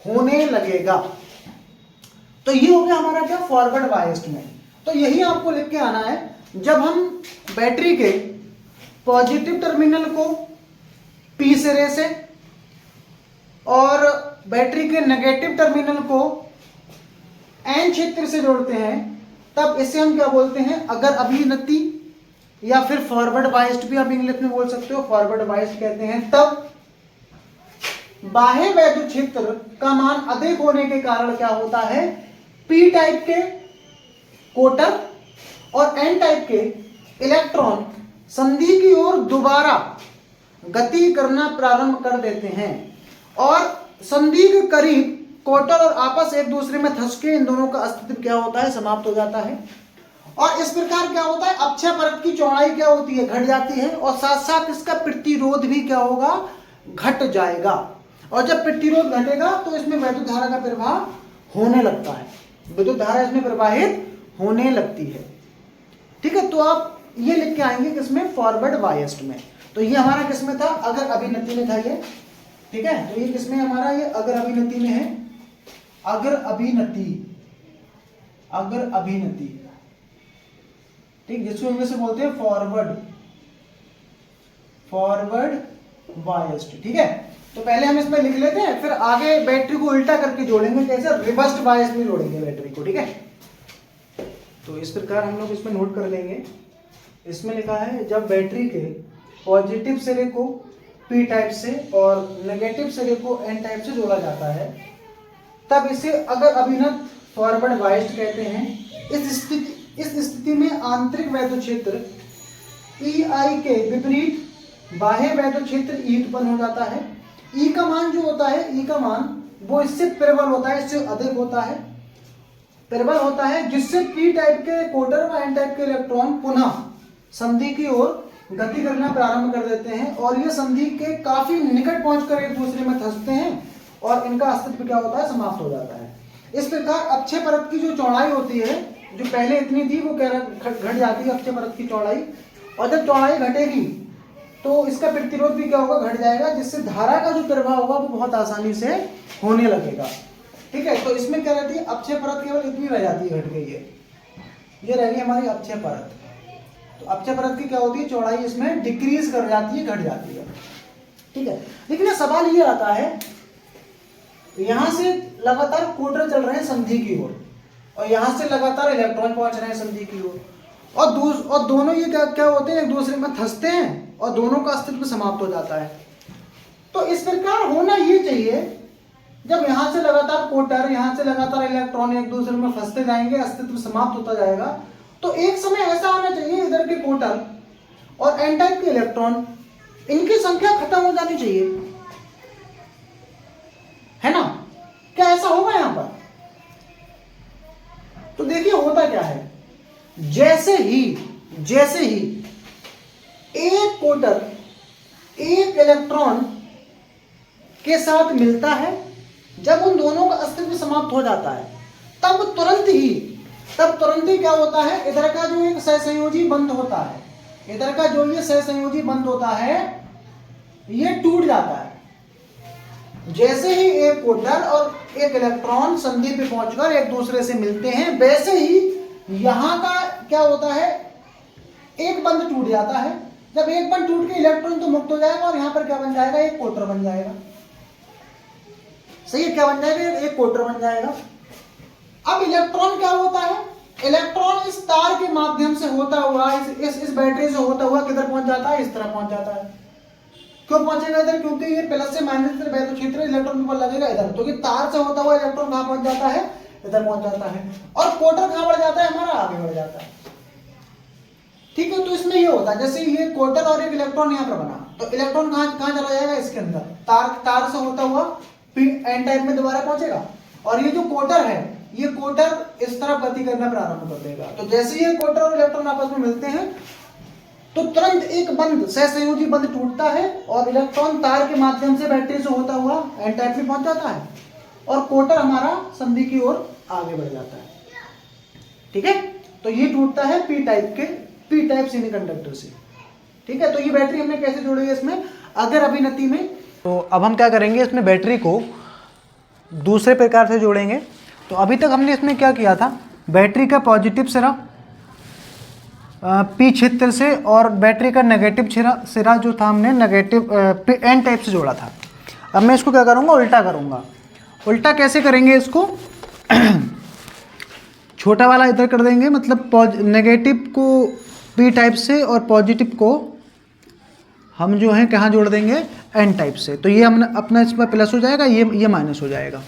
होने लगेगा। तो ये हो गया हमारा क्या, फॉरवर्ड बायस्ड में। तो यही आपको लिख के आना है, जब हम बैटरी के पॉजिटिव टर्मिनल को पी सिरे से और बैटरी के नेगेटिव टर्मिनल को एन क्षेत्र से जोड़ते हैं, तब इसे हम क्या बोलते हैं, अगर अभिनति या फिर फॉरवर्ड बायस्ड भी आप इंग्लिश में बोल सकते हो, फॉरवर्ड बायस्ड कहते हैं। तब बाह्य वैद्युत क्षेत्र का मान अधिक होने के कारण क्या होता है, पी टाइप के कोटर और एन टाइप के इलेक्ट्रॉन संधि की ओर दोबारा गति करना प्रारंभ कर देते हैं और संधि के करीब कोटर और आपस एक दूसरे में धंस के इन दोनों का अस्तित्व क्या होता है, समाप्त हो जाता है। और इस प्रकार क्या होता है, अक्षय परत की चौड़ाई क्या होती है, घट जाती है और साथ साथ इसका प्रतिरोध भी क्या होगा, घट जाएगा। और जब प्रतिरोध घटेगा तो इसमें वैद्युत धारा का प्रवाह होने लगता है, विद्युत धारा इसमें प्रवाहित होने लगती है, ठीक है। तो आप ये लिख के आएंगे किसमें, फॉरवर्ड बायस्ड में। तो ये हमारा किसमें था, अगर अभिनति में था ये, ठीक है। तो ये किसमें हमारा, ये अगर अभिनति में है, अगर अभिनति, ठीक, जिसको इंग्लिश में बोलते हैं फॉरवर्ड बायस्ड, ठीक है। तो पहले हम इसमें लिख लेते हैं, फिर आगे बैटरी को उल्टा करके जोड़ेंगे, कैसे, रिवर्स्ड बायस में जोड़ेंगे बैटरी को, ठीक है। तो इस प्रकार हम लोग इसमें नोट कर लेंगे। इसमें लिखा है, जब बैटरी के पॉजिटिव सिरे को पी टाइप से और नेगेटिव सिरे को एन टाइप से जोड़ा जाता है, तब इसे अगर अभिनत फॉरवर्ड बायस्ड कहते हैं। इस स्थिति में आंतरिक वैद्युत क्षेत्र ई आई के विपरीत बाह्य वैद्युत क्षेत्र ई उत्पन्न हो जाता है। ई का मान जो होता है, ई का मान वो इससे प्रबल होता है, इससे अधिक होता है, प्रबल होता है, जिससे पी टाइप के कोटर व एन टाइप के इलेक्ट्रॉन पुनः संधि की ओर गति करना प्रारंभ कर देते हैं और ये संधि के काफी निकट पहुंचकर एक दूसरे में धंसते हैं और इनका अस्तित्व क्या होता है, समाप्त हो जाता है। इस प्रकार अक्षय परत की जो चौड़ाई होती है, जो पहले इतनी थी वो घट जाती है अक्षय परत की चौड़ाई, और जब चौड़ाई घटेगी तो इसका प्रतिरोध भी क्या होगा, घट जाएगा, जिससे धारा का जो प्रवाह होगा वो बहुत आसानी से होने लगेगा, ठीक है। तो इसमें क्या रहती है, अक्षय परत केवल इतनी रह जाती है, घट गई है, ये रह गई हमारी अक्षय परत। तो अक्षय परत की क्या होती है, चौड़ाई इसमें डिक्रीज कर जाती है, घट जाती है, ठीक है। लेकिन सवाल ये आता है, यहां से लगातार कोटर चल रहे हैं संधि की ओर और यहां से लगातार इलेक्ट्रॉन पहुंच रहे हैं संधि की ओर, और दोनों ये क्या होते हैं, एक दूसरे में धंसते हैं और दोनों का अस्तित्व समाप्त हो जाता है। तो इस प्रकार होना ये चाहिए, जब यहां से लगातार कोटर, यहां से लगातार इलेक्ट्रॉन एक दूसरे में फंसते जाएंगे, अस्तित्व समाप्त होता जाएगा, तो एक समय ऐसा आना चाहिए इधर के कोटर और एन टाइप के इलेक्ट्रॉन, इनकी संख्या खत्म हो जानी चाहिए, है ना। क्या ऐसा होगा यहां पर? तो देखिए होता क्या है, जैसे ही एक कोटर एक इलेक्ट्रॉन के साथ मिलता है, जब उन दोनों का अस्तित्व समाप्त हो जाता है, तब तुरंत ही क्या होता है, इधर का जो एक सहसंयोजी बंध होता है, इधर का जो ये सहसंयोजी बंध होता है ये टूट जाता है। जैसे ही एक कोटर और एक इलेक्ट्रॉन संधि पे पहुंचकर एक दूसरे से मिलते हैं, वैसे ही यहां का क्या होता है, एक बंध टूट जाता है। जब एक बंध टूट के इलेक्ट्रॉन तो मुक्त हो जाएगा और यहां पर क्या बन जाएगा, एक कोटर बन जाएगा, सही है, क्या बन जाएगा, एक कोटर बन जाएगा। अब इलेक्ट्रॉन क्या होता है, इलेक्ट्रॉन इस तार के माध्यम से होता हुआ इस बैटरी से होता हुआ किधर पहुंच जाता है, इस तरह पहुंच जाता है। क्यों पहुंचेगा इधर, क्योंकि ये प्लस से माइनस वैद्युत क्षेत्र इलेक्ट्रॉन पर लगेगा इधर, तो तार से होता हुआ इलेक्ट्रॉन कहां पहुंच जाता है, इधर पहुंच जाता है, और कोटर कहां बढ़ जाता है, हमारा आगे बढ़ जाता है, ठीक है। तो इसमें ये होता है, जैसे ये कोटर और एक इलेक्ट्रॉन यहाँ पर बना, तो इलेक्ट्रॉन कहां चला जाएगा, इसके अंदर, तार से होता हुआ एन टाइप में दोबारा पहुंचेगा, और ये जो कोटर है, ये कोटर इस तरफ गति करना प्रारंभ कर देगा। तो जैसे ये कोटर और इलेक्ट्रॉन आपस में मिलते हैं, तो तुरंत एक बंध सहसंयोजी बंध टूटता है और इलेक्ट्रॉन तार के माध्यम से बैटरी से होता हुआ एन टाइप में पहुंच जाता है और कोटर हमारा संधि की ओर आगे बढ़ जाता है। ठीक है, तो ये टूटता है पी टाइप सेमीकंडक्टर से। ठीक है, तो ये बैटरी हमने कैसे जोड़ी है इसमें अगर अभिनति में। तो अब हम क्या करेंगे, इसमें बैटरी को दूसरे प्रकार से जोड़ेंगे। तो अभी तक हमने इसमें क्या किया था, बैटरी का पॉजिटिव सिरा पी क्षेत्र से और बैटरी का नेगेटिव सिरा जो था हमने नेगेटिव एन टाइप से जोड़ा था। अब मैं इसको क्या करूँगा, उल्टा करूँगा। उल्टा कैसे करेंगे इसको छोटा वाला इधर कर देंगे, मतलब नेगेटिव को पी टाइप से और पॉजिटिव को हम जो है कहाँ जोड़ देंगे, एन टाइप से। तो ये हमने अपना इसमें प्लस हो जाएगा, ये माइनस हो जाएगा।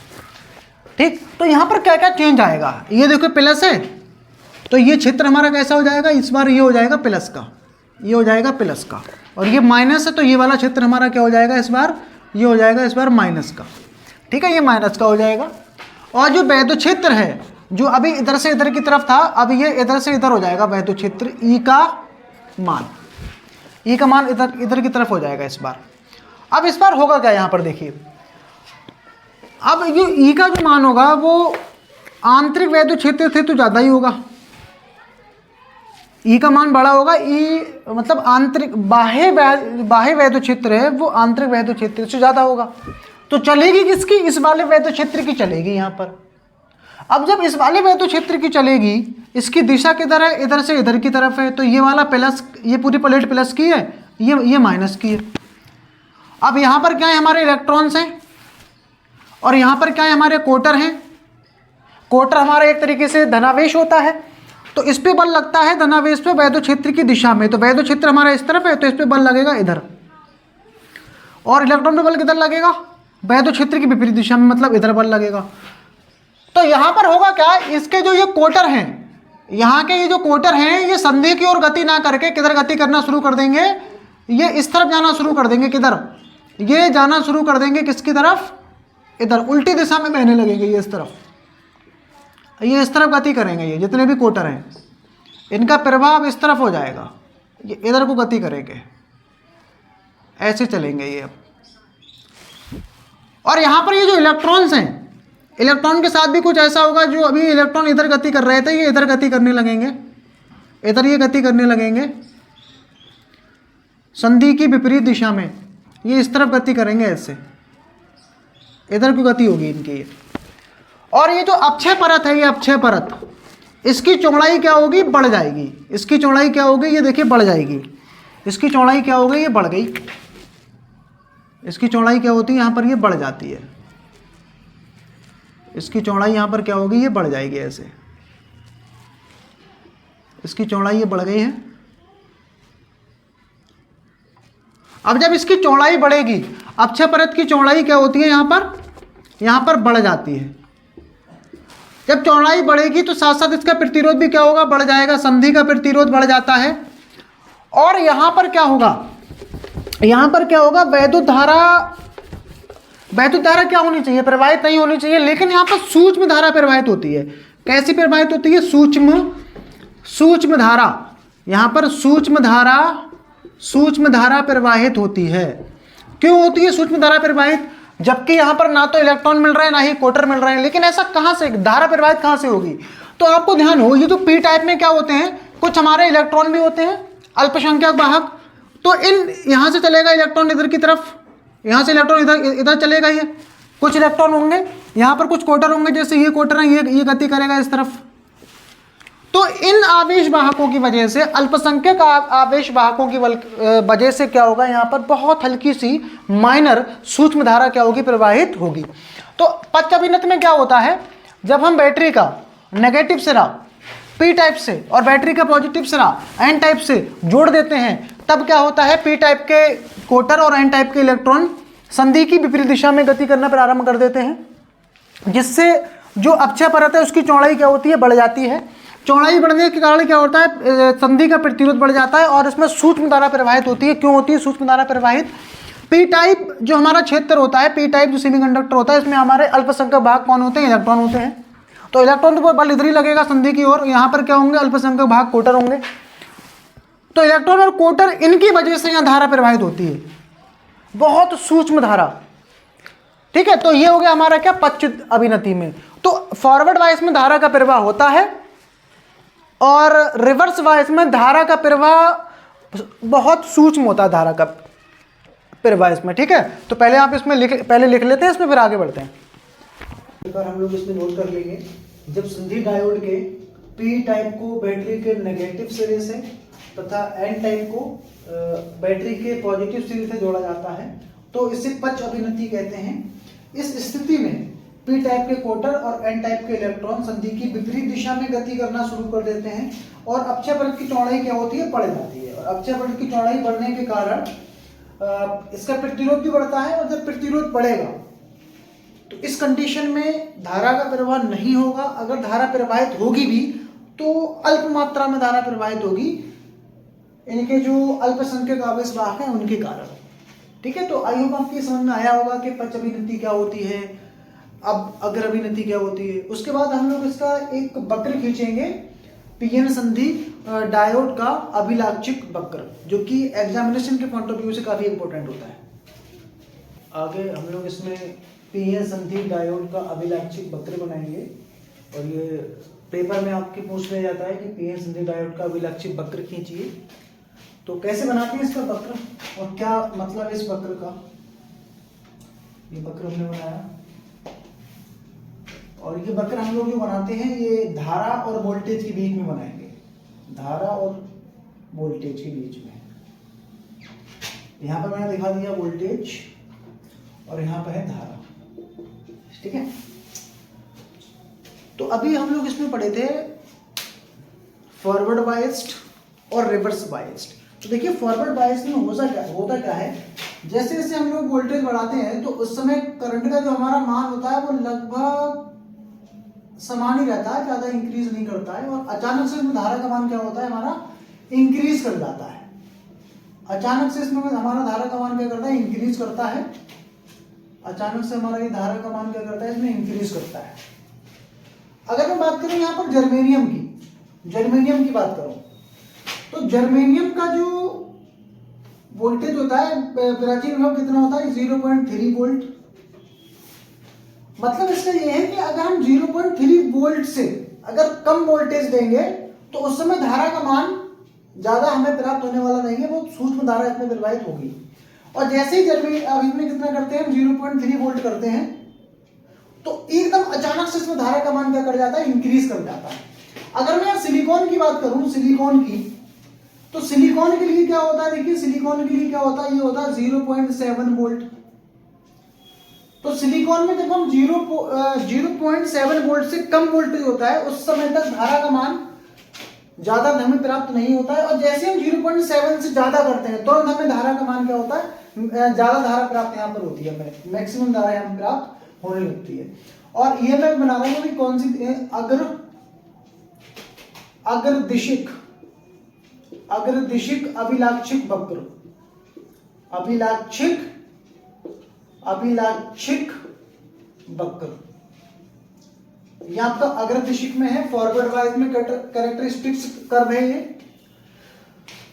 ठीक, तो यहाँ पर क्या क्या चेंज आएगा, ये देखो प्लस है तो ये क्षेत्र हमारा कैसा हो जाएगा, इस बार ये हो जाएगा प्लस का, ये हो जाएगा प्लस का, और ये माइनस है तो ये वाला क्षेत्र हमारा क्या हो जाएगा, इस बार ये हो जाएगा इस बार माइनस का। ठीक है, ये माइनस का हो जाएगा। और जो वैद्युत क्षेत्र है जो अभी इधर से इधर की तरफ था, अब ये इधर से इधर हो जाएगा वैद्युत क्षेत्र, ई का मान इधर की तरफ हो जाएगा इस बार। अब इस बार होगा क्या, यहाँ पर देखिए, अब ये ई का जो मान होगा वो आंतरिक वैद्युत क्षेत्र से तो ज़्यादा ही होगा, ई का मान बड़ा होगा। ई मतलब आंतरिक बाह्य वैद्युत क्षेत्र है वो आंतरिक वैद्युत क्षेत्र से ज़्यादा होगा। तो चलेगी किसकी, इस वाले वैद्युत क्षेत्र की चलेगी यहाँ पर। अब जब इस वाले वैद्युत क्षेत्र की चलेगी, इसकी दिशा किधर है, इधर से इधर की तरफ है, तो ये वाला प्लस, ये पूरी प्लेट प्लस की है, ये माइनस की है। अब यहाँ पर क्या है, हमारे इलेक्ट्रॉन्स हैं और यहाँ पर क्या है, हमारे कोटर हैं। कोटर हमारा एक तरीके से धनावेश होता है, तो इस पे बल लगता है धनावेश पे वैद्युत क्षेत्र की दिशा में। तो वैद्युत क्षेत्र हमारा इस तरफ है तो इस पे बल लगेगा इधर, और इलेक्ट्रॉन पे बल किधर लगेगा, वैद्युत क्षेत्र की विपरीत दिशा में, मतलब इधर बल लगेगा। तो यहाँ पर होगा क्या, इसके जो ये कोटर हैं, यहाँ के ये जो कोटर हैं, ये संधि की ओर गति ना करके किधर गति करना शुरू कर देंगे, ये इस तरफ जाना शुरू कर देंगे। किधर, ये जाना शुरू कर देंगे किसकी तरफ, इधर उल्टी दिशा में बहने लगेंगे, ये इस तरफ, ये इस तरफ गति करेंगे। ये जितने भी कोटर हैं इनका प्रभाव इस तरफ हो जाएगा, ये इधर को गति करेंगे, ऐसे चलेंगे ये। अब और यहाँ पर ये जो इलेक्ट्रॉन्स हैं, इलेक्ट्रॉन के साथ भी कुछ ऐसा होगा, जो अभी इलेक्ट्रॉन इधर गति कर रहे थे ये इधर गति करने लगेंगे, इधर ये गति करने लगेंगे संधि की विपरीत दिशा में, ये इस तरफ गति करेंगे, ऐसे इधर की गति होगी इनकी ये। और ये जो अक्षय परत है, ये अक्षय परत, इसकी चौड़ाई क्या होगी, बढ़ जाएगी। इसकी चौड़ाई क्या होगी, ये देखिए बढ़ जाएगी। इसकी चौड़ाई क्या हो गई, ये बढ़ गई। इसकी चौड़ाई क्या होती है, यहाँ पर ये बढ़ जाती है। इसकी चौड़ाई यहाँ पर क्या होगी, ये बढ़ जाएगी ऐसे। इसकी चौड़ाई ये बढ़ गई है। अब जब इसकी चौड़ाई बढ़ेगी, अक्षय परत की चौड़ाई क्या होती है, यहाँ पर बढ़ जाती है। जब चौड़ाई बढ़ेगी तो साथ साथ इसका प्रतिरोध भी क्या होगा, बढ़ जाएगा, संधि का प्रतिरोध बढ़ जाता है। और यहाँ पर क्या होगा, वैद्युत धारा क्या होनी चाहिए, प्रवाहित नहीं होनी चाहिए, लेकिन यहाँ पर सूक्ष्म धारा प्रवाहित होती है। कैसी प्रवाहित होती है, सूक्ष्म धारा। यहाँ पर सूक्ष्म धारा प्रवाहित होती है। क्यों होती है सूक्ष्म धारा प्रवाहित, जबकि यहाँ पर ना तो इलेक्ट्रॉन मिल रहे हैं ना ही कोटर मिल रहे हैं, लेकिन ऐसा कहाँ से, धारा प्रवाहित कहाँ से होगी। तो आपको ध्यान हो, ये जो पी टाइप में क्या होते हैं, कुछ हमारे इलेक्ट्रॉन भी होते हैं अल्पसंख्यक वाहक, तो यहाँ से चलेगा इलेक्ट्रॉन इधर की तरफ, यहाँ से इलेक्ट्रॉन इधर चलेगा। ये कुछ इलेक्ट्रॉन होंगे, यहाँ पर कुछ कोटर होंगे, जैसे ये कोटर है, ये गति करेगा इस तरफ। तो इन आवेश वाहकों की वजह से, अल्पसंख्यक आवेश वाहकों की वजह से क्या होगा, यहाँ पर बहुत हल्की सी माइनर सूक्ष्म धारा क्या होगी, प्रवाहित होगी। तो पक्ष अभिनत में क्या होता है, जब हम बैटरी का नेगेटिव सिरा पी टाइप से और बैटरी का पॉजिटिव सिरा एन टाइप से जोड़ देते हैं, तब क्या होता है, पी टाइप के कोटर और एन टाइप के इलेक्ट्रॉन संधि की विपरीत दिशा में गति करना प्रारंभ कर देते हैं, जिससे जो अक्षय परत है उसकी चौड़ाई क्या होती है, बढ़ जाती है। चौड़ाई बढ़ने के कारण क्या होता है, संधि का प्रतिरोध बढ़ जाता है और इसमें सूक्ष्म धारा प्रवाहित होती है। क्यों होती है सूक्ष्म धारा प्रवाहित, पी टाइप जो हमारा क्षेत्र होता है, पी टाइप जो सेमीकंडक्टर होता है, इसमें हमारे अल्पसंख्यक भाग कौन होते हैं, इलेक्ट्रॉन होते हैं। तो इलेक्ट्रॉन तो बल इधर ही लगेगा संधि की ओर, यहाँ पर क्या होंगे, अल्पसंख्यक भाग कोटर होंगे। तो इलेक्ट्रॉन और कोटर इनकी वजह से यहाँ धारा प्रवाहित होती है, बहुत सूक्ष्म धारा। ठीक है, तो ये हो गया हमारा क्या, पक्ष अभिनति में। तो फॉरवर्ड वाइस में धारा का प्रवाह होता है और रिवर्स वाइस में धारा का प्रवाह बहुत सूक्ष्म होता है, धारा का प्रवाह इसमें। ठीक है, तो पहले आप इसमें पहले लिख लेते हैं, इसमें फिर आगे बढ़ते हैं। एक बार हम लोग इसमें नोट कर लेंगे, जब संधि डायोड के पी टाइप को बैटरी के नेगेटिव सिरे से तथा एन टाइप को बैटरी के पॉजिटिव सिरे से जोड़ा जाता है तो इसे पक्ष अभिनति कहते हैं। इस स्थिति में पी टाइप के कोटर और एन टाइप के इलेक्ट्रॉन संधि की विपरीत दिशा में गति करना शुरू कर देते हैं और अक्षय वृत्त की चौड़ाई क्या होती है, बढ़ जाती है। और अक्षय वृत्त की चौड़ाई बढ़ने के कारण इसका प्रतिरोध भी बढ़ता है, और जब प्रतिरोध बढ़ेगा तो इस कंडीशन में धारा का प्रवाह नहीं होगा। अगर धारा प्रवाहित होगी भी तो अल्प मात्रा में धारा प्रवाहित होगी, इनके जो अल्पसंख्यक आवेश वाहक हैं उनके कारण। ठीक है, तो आई होप आपकी समझ में आया होगा कि पक्ष अभिनति क्या होती है, अब अग्र अभिनति क्या होती है। उसके बाद हम लोग इसका एक वक्र खींचेंगे, पीएन संधि डायोड का अभिलाक्षिक वक्र, जो कि एग्जामिनेशन के पॉइंट ऑफ व्यू से काफी इंपॉर्टेंट होता है। आगे हम लोग इसमें पीएन संधि डायोड का अभिलाक्षिक वक्र बनाएंगे, और ये पेपर में आपके पूछ लिया जाता है कि पीएन संधि डायोड का अभिलाक्षिक वक्र खींचिए। तो कैसे बनाते हैं इसका वक्र और क्या मतलब है इस वक्र का। ये वक्र हमने बनाया, और ये वक्र हम लोग जो बनाते हैं ये धारा और वोल्टेज के बीच में बनाएंगे, धारा और वोल्टेज के बीच में। यहां पर मैंने दिखा दिया वोल्टेज और यहां पर है धारा। ठीक है, तो अभी हम लोग इसमें पढ़े थे फॉरवर्ड बायस्ड और रिवर्स बायस्ड। तो देखिए फॉरवर्ड बायस में होता क्या है, जैसे जैसे हम लोग वोल्टेज बढ़ाते हैं तो उस समय करंट का जो हमारा मान होता है वो लगभग समान ही रहता है, ज्यादा इंक्रीज नहीं करता है, और अचानक से इसमें धारा का मान क्या होता है, हमारा इंक्रीज कर जाता है। अचानक से इसमें हमारा धारा का मान क्या करता है, इंक्रीज करता है। अचानक से हमारा ये धारा का मान क्या करता है, इसमें इंक्रीज करता है। अगर मैं बात करूं यहाँ पर जर्मेनियम की बात करूं तो जर्मेनियम का जो वोल्टेज होता है, प्राचीन विभव कितना होता है, 0.3 वोल्ट। मतलब इसका ये है कि अगर हम 0.3 वोल्ट से अगर कम वोल्टेज देंगे तो उस समय धारा का मान ज्यादा हमें प्राप्त होने वाला नहीं है, वो सूक्ष्म धारा इसमें प्रवाहित होगी। और जैसे ही इसमें कितना करते हैं, 0.3 वोल्ट करते हैं तो एकदम अचानक से इसमें धारा का मान क्या कर जाता है, इंक्रीज कर जाता है। अगर मैं सिलिकॉन की बात करूं, तो सिलिकॉन के लिए क्या होता है, देखिए सिलिकॉन के लिए क्या होता है, ये होता है 0.7 वोल्ट। तो सिलिकॉन में जब हम 0.7 वोल्ट से कम वोल्टेज होता है उस समय तक धारा का मान ज्यादा हमें प्राप्त नहीं होता है, और जैसे हम 0.7 से ज्यादा करते हैं तो हमें धारा का मान क्या होता है, ज्यादा धारा प्राप्त यहाँ पर होती है, मैक्सिमम धारा यहाँ प्राप्त होने लगती है। और ये मैं बना रहा हूँ कौन सी, अग्रदिशिक अभिलाक्षिक वक्र, अभिलाक्षिक वक्र। ये आपका अग्रदिशिक में है, फॉरवर्ड वाइज में कैरेक्टरिस्टिक्स कर्व है ये।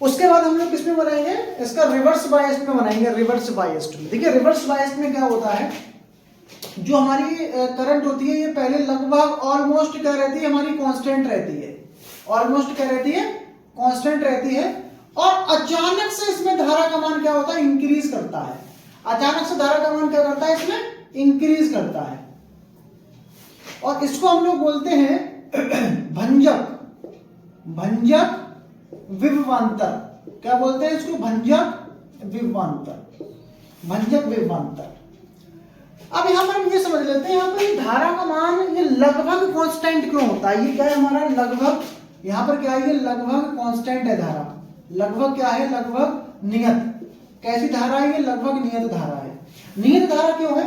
उसके बाद हम लोग किसमें बनाएंगे, इसका रिवर्स बायस्ड में बनाएंगे, रिवर्स बायस्ड में। देखिए रिवर्स बायस्ड में क्या होता है, जो हमारी करंट होती है ये पहले लगभग ऑलमोस्ट क्या रहती है, हमारी कांस्टेंट रहती है, ऑलमोस्ट क्या रहती है, कांस्टेंट रहती है, और अचानक से इसमें धारा का मान क्या होता है, इंक्रीज करता है। अचानक से धारा का मान क्या करता है, इसमें इंक्रीज करता है, और इसको हम लोग बोलते हैं भंजक विभवांतर। क्या बोलते हैं इसको, भंजक विभवांतर। अब यहां पर हम ये समझ लेते हैं, यहां पर ये धारा का मान ये लगभग कांस्टेंट क्यों होता है, ये क्या है हमारा लगभग, यहां पर क्या है, ये लगभग कांस्टेंट है धारा, लगभग क्या है, लगभग नियत। कैसी धारा है, ये लगभग नियत धारा है। नियत धारा क्यों है,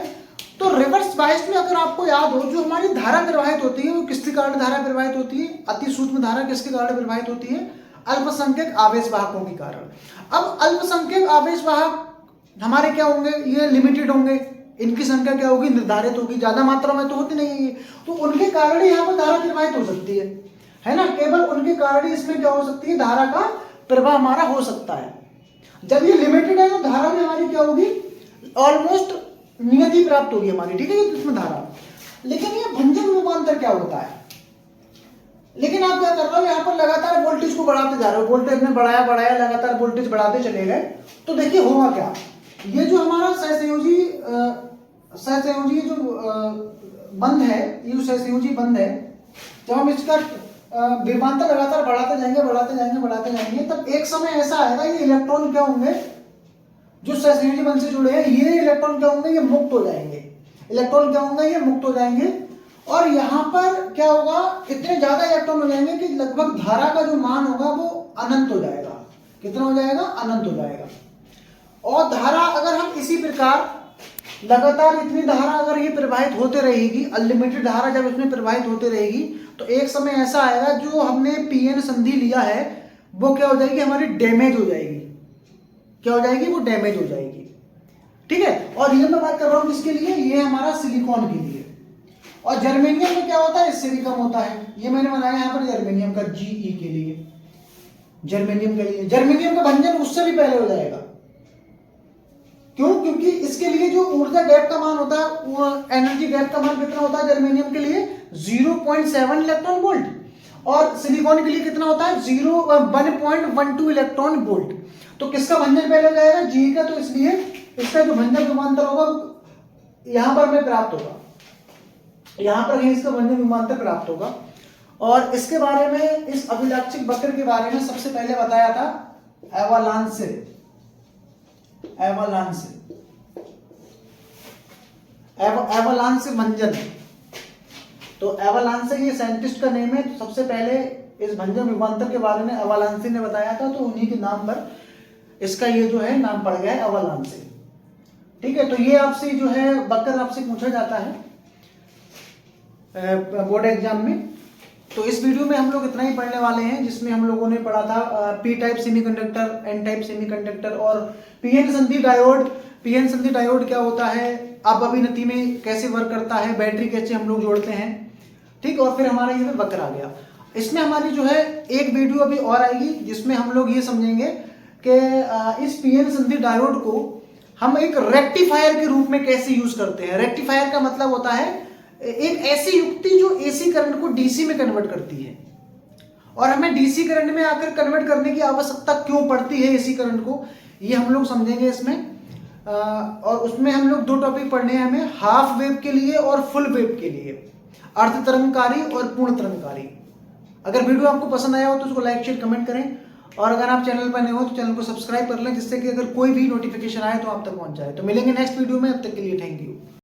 तो रिवर्स बायस में अगर आपको याद हो, जो हमारी धारा प्रवाहित होती है वो किसके कारण धारा प्रवाहित होती है, अति सूक्ष्म धारा किसके कारण प्रवाहित होती है, अल्पसंख्यक आवेश वाहकों के कारण। अब अल्पसंख्यक आवेश वाहक हमारे क्या होंगे, ये लिमिटेड होंगे, इनकी संख्या क्या होगी, निर्धारित होगी, ज्यादा मात्रा में तो होती नहीं है, तो उनके कारण ही यहाँ पर धारा प्रवाहित हो सकती है ना, केवल उनके कारण ही इसमें क्या हो सकती है, धारा का प्रवाह हमारा हो सकता है। जब ये लिमिटेड है तो धारा में हमारी क्या होगी, ऑलमोस्ट नियति प्राप्त होगी हमारी, ठीक है, इसमें धारा। लेकिन ये भंजक विभवांतर क्या होता है, लेकिन आप क्या कर रहे हो, यहाँ पर लगातार वोल्टेज को बढ़ाते जा रहे हो, वोल्टेज में बढ़ाया लगातार वोल्टेज बढ़ाते चले गए, तो देखिए होगा क्या, ये जो हमारा सहसंयोजी जो बंद है, ये जो सहसंयोजी बंद है, जब हम इसका विभवांतर लगातार बढ़ाते जाएंगे तब एक समय ऐसा आएगा ये इलेक्ट्रॉन क्या होंगे, जो सहसंयोजी बंध से जुड़े हैं, ये इलेक्ट्रॉन क्या होंगे, ये मुक्त हो जाएंगे, इलेक्ट्रॉन क्या होंगे, ये मुक्त हो जाएंगे। और यहाँ पर क्या होगा, इतने ज्यादा इलेक्ट्रॉन हो जाएंगे कि लगभग धारा का जो मान होगा वो अनंत हो जाएगा। कितना हो जाएगा, अनंत हो जाएगा। और धारा अगर हम इसी प्रकार लगातार इतनी धारा अगर ये प्रवाहित होते रहेगी, अनलिमिटेड धारा जब इसमें प्रवाहित होते रहेगी, तो एक समय ऐसा आएगा जो हमने पीएन संधि लिया है वो क्या हो जाएगी, हमारी डैमेज हो जाएगी। क्या हो जाएगी, वो डैमेज हो जाएगी, ठीक है। और ये मैं बात कर रहा हूं किसके लिए, ये हमारा सिलिकॉन के लिए। और जर्मेनियम में क्या होता है, इससे भी कम होता है। ये मैंने बनाया यहाँ पर जर्मेनियम का जीई के लिए, जर्मेनियम के लिए। जर्मेनियम का भंजन उससे भी पहले हो जाएगा। क्यों, क्योंकि इसके लिए जो ऊर्जा गैप का मान होता है, वो एनर्जी गैप का मान कितना होता है जर्मेनियम के लिए, 0.7 इलेक्ट्रॉन वोल्ट। और सिलिकॉन के लिए कितना होता है, 1.12 इलेक्ट्रॉन वोल्ट। तो किसका भंजन पहले हो जाएगा, जी का। तो इसलिए इसका जो भंजन विभवांतर होगा यहां पर हमें प्राप्त होगा, यहां पर ही इसका भंजन विभवांतर प्राप्त होगा। और इसके बारे में, इस अभिलाक्षिक वक्र के बारे में सबसे पहले बताया था एवालांसे भंजन। तो एवालांसे ये साइंटिस्ट का नेम है। तो सबसे पहले इस भंजन विभवांतर के बारे में एवालांसे ने बताया था, तो उन्हीं के नाम पर इसका ये जो है नाम पड़ गया है एवालांसे, ठीक है। तो ये आपसे जो है वक्र आपसे पूछा जाता है बोर्ड एग्जाम में। तो इस वीडियो में हम लोग इतना ही पढ़ने वाले हैं, जिसमें हम लोगों ने पढ़ा था P type semiconductor, N type semiconductor और पीएन संधि डायोड। पीएन संधि डायोड क्या होता है, अब अभिनति में कैसे वर्क करता है, बैटरी कैसे हम लोग जोड़ते हैं, ठीक। और फिर हमारा ये वक्र आ गया। इसमें हमारी जो है एक वीडियो अभी और आएगी, जिसमें हम लोग ये समझेंगे कि इस पीएन संधि डायोड को हम एक रेक्टिफायर के रूप में कैसे यूज करते हैं। रेक्टिफायर का मतलब होता है एक ऐसी युक्ति जो एसी करंट को डीसी में कन्वर्ट करती है। और हमें डीसी करंट में आकर कन्वर्ट करने की आवश्यकता क्यों पड़ती है एसी करंट को, ये हम लोग समझेंगे इसमें। और उसमें हम लोग दो टॉपिक पढ़ने हैं हमें, हाफ वेव के लिए और फुल वेव के लिए, अर्ध तरंगकारी और पूर्ण तरंगकारी। अगर वीडियो आपको पसंद आया हो तो उसको लाइक शेयर कमेंट करें, और अगर आप चैनल पर नए हो तो चैनल को सब्सक्राइब कर लें, जिससे कि अगर कोई भी नोटिफिकेशन आए तो आप तक पहुंच जाए। तो मिलेंगे नेक्स्ट वीडियो में, अब तक के लिए थैंक यू।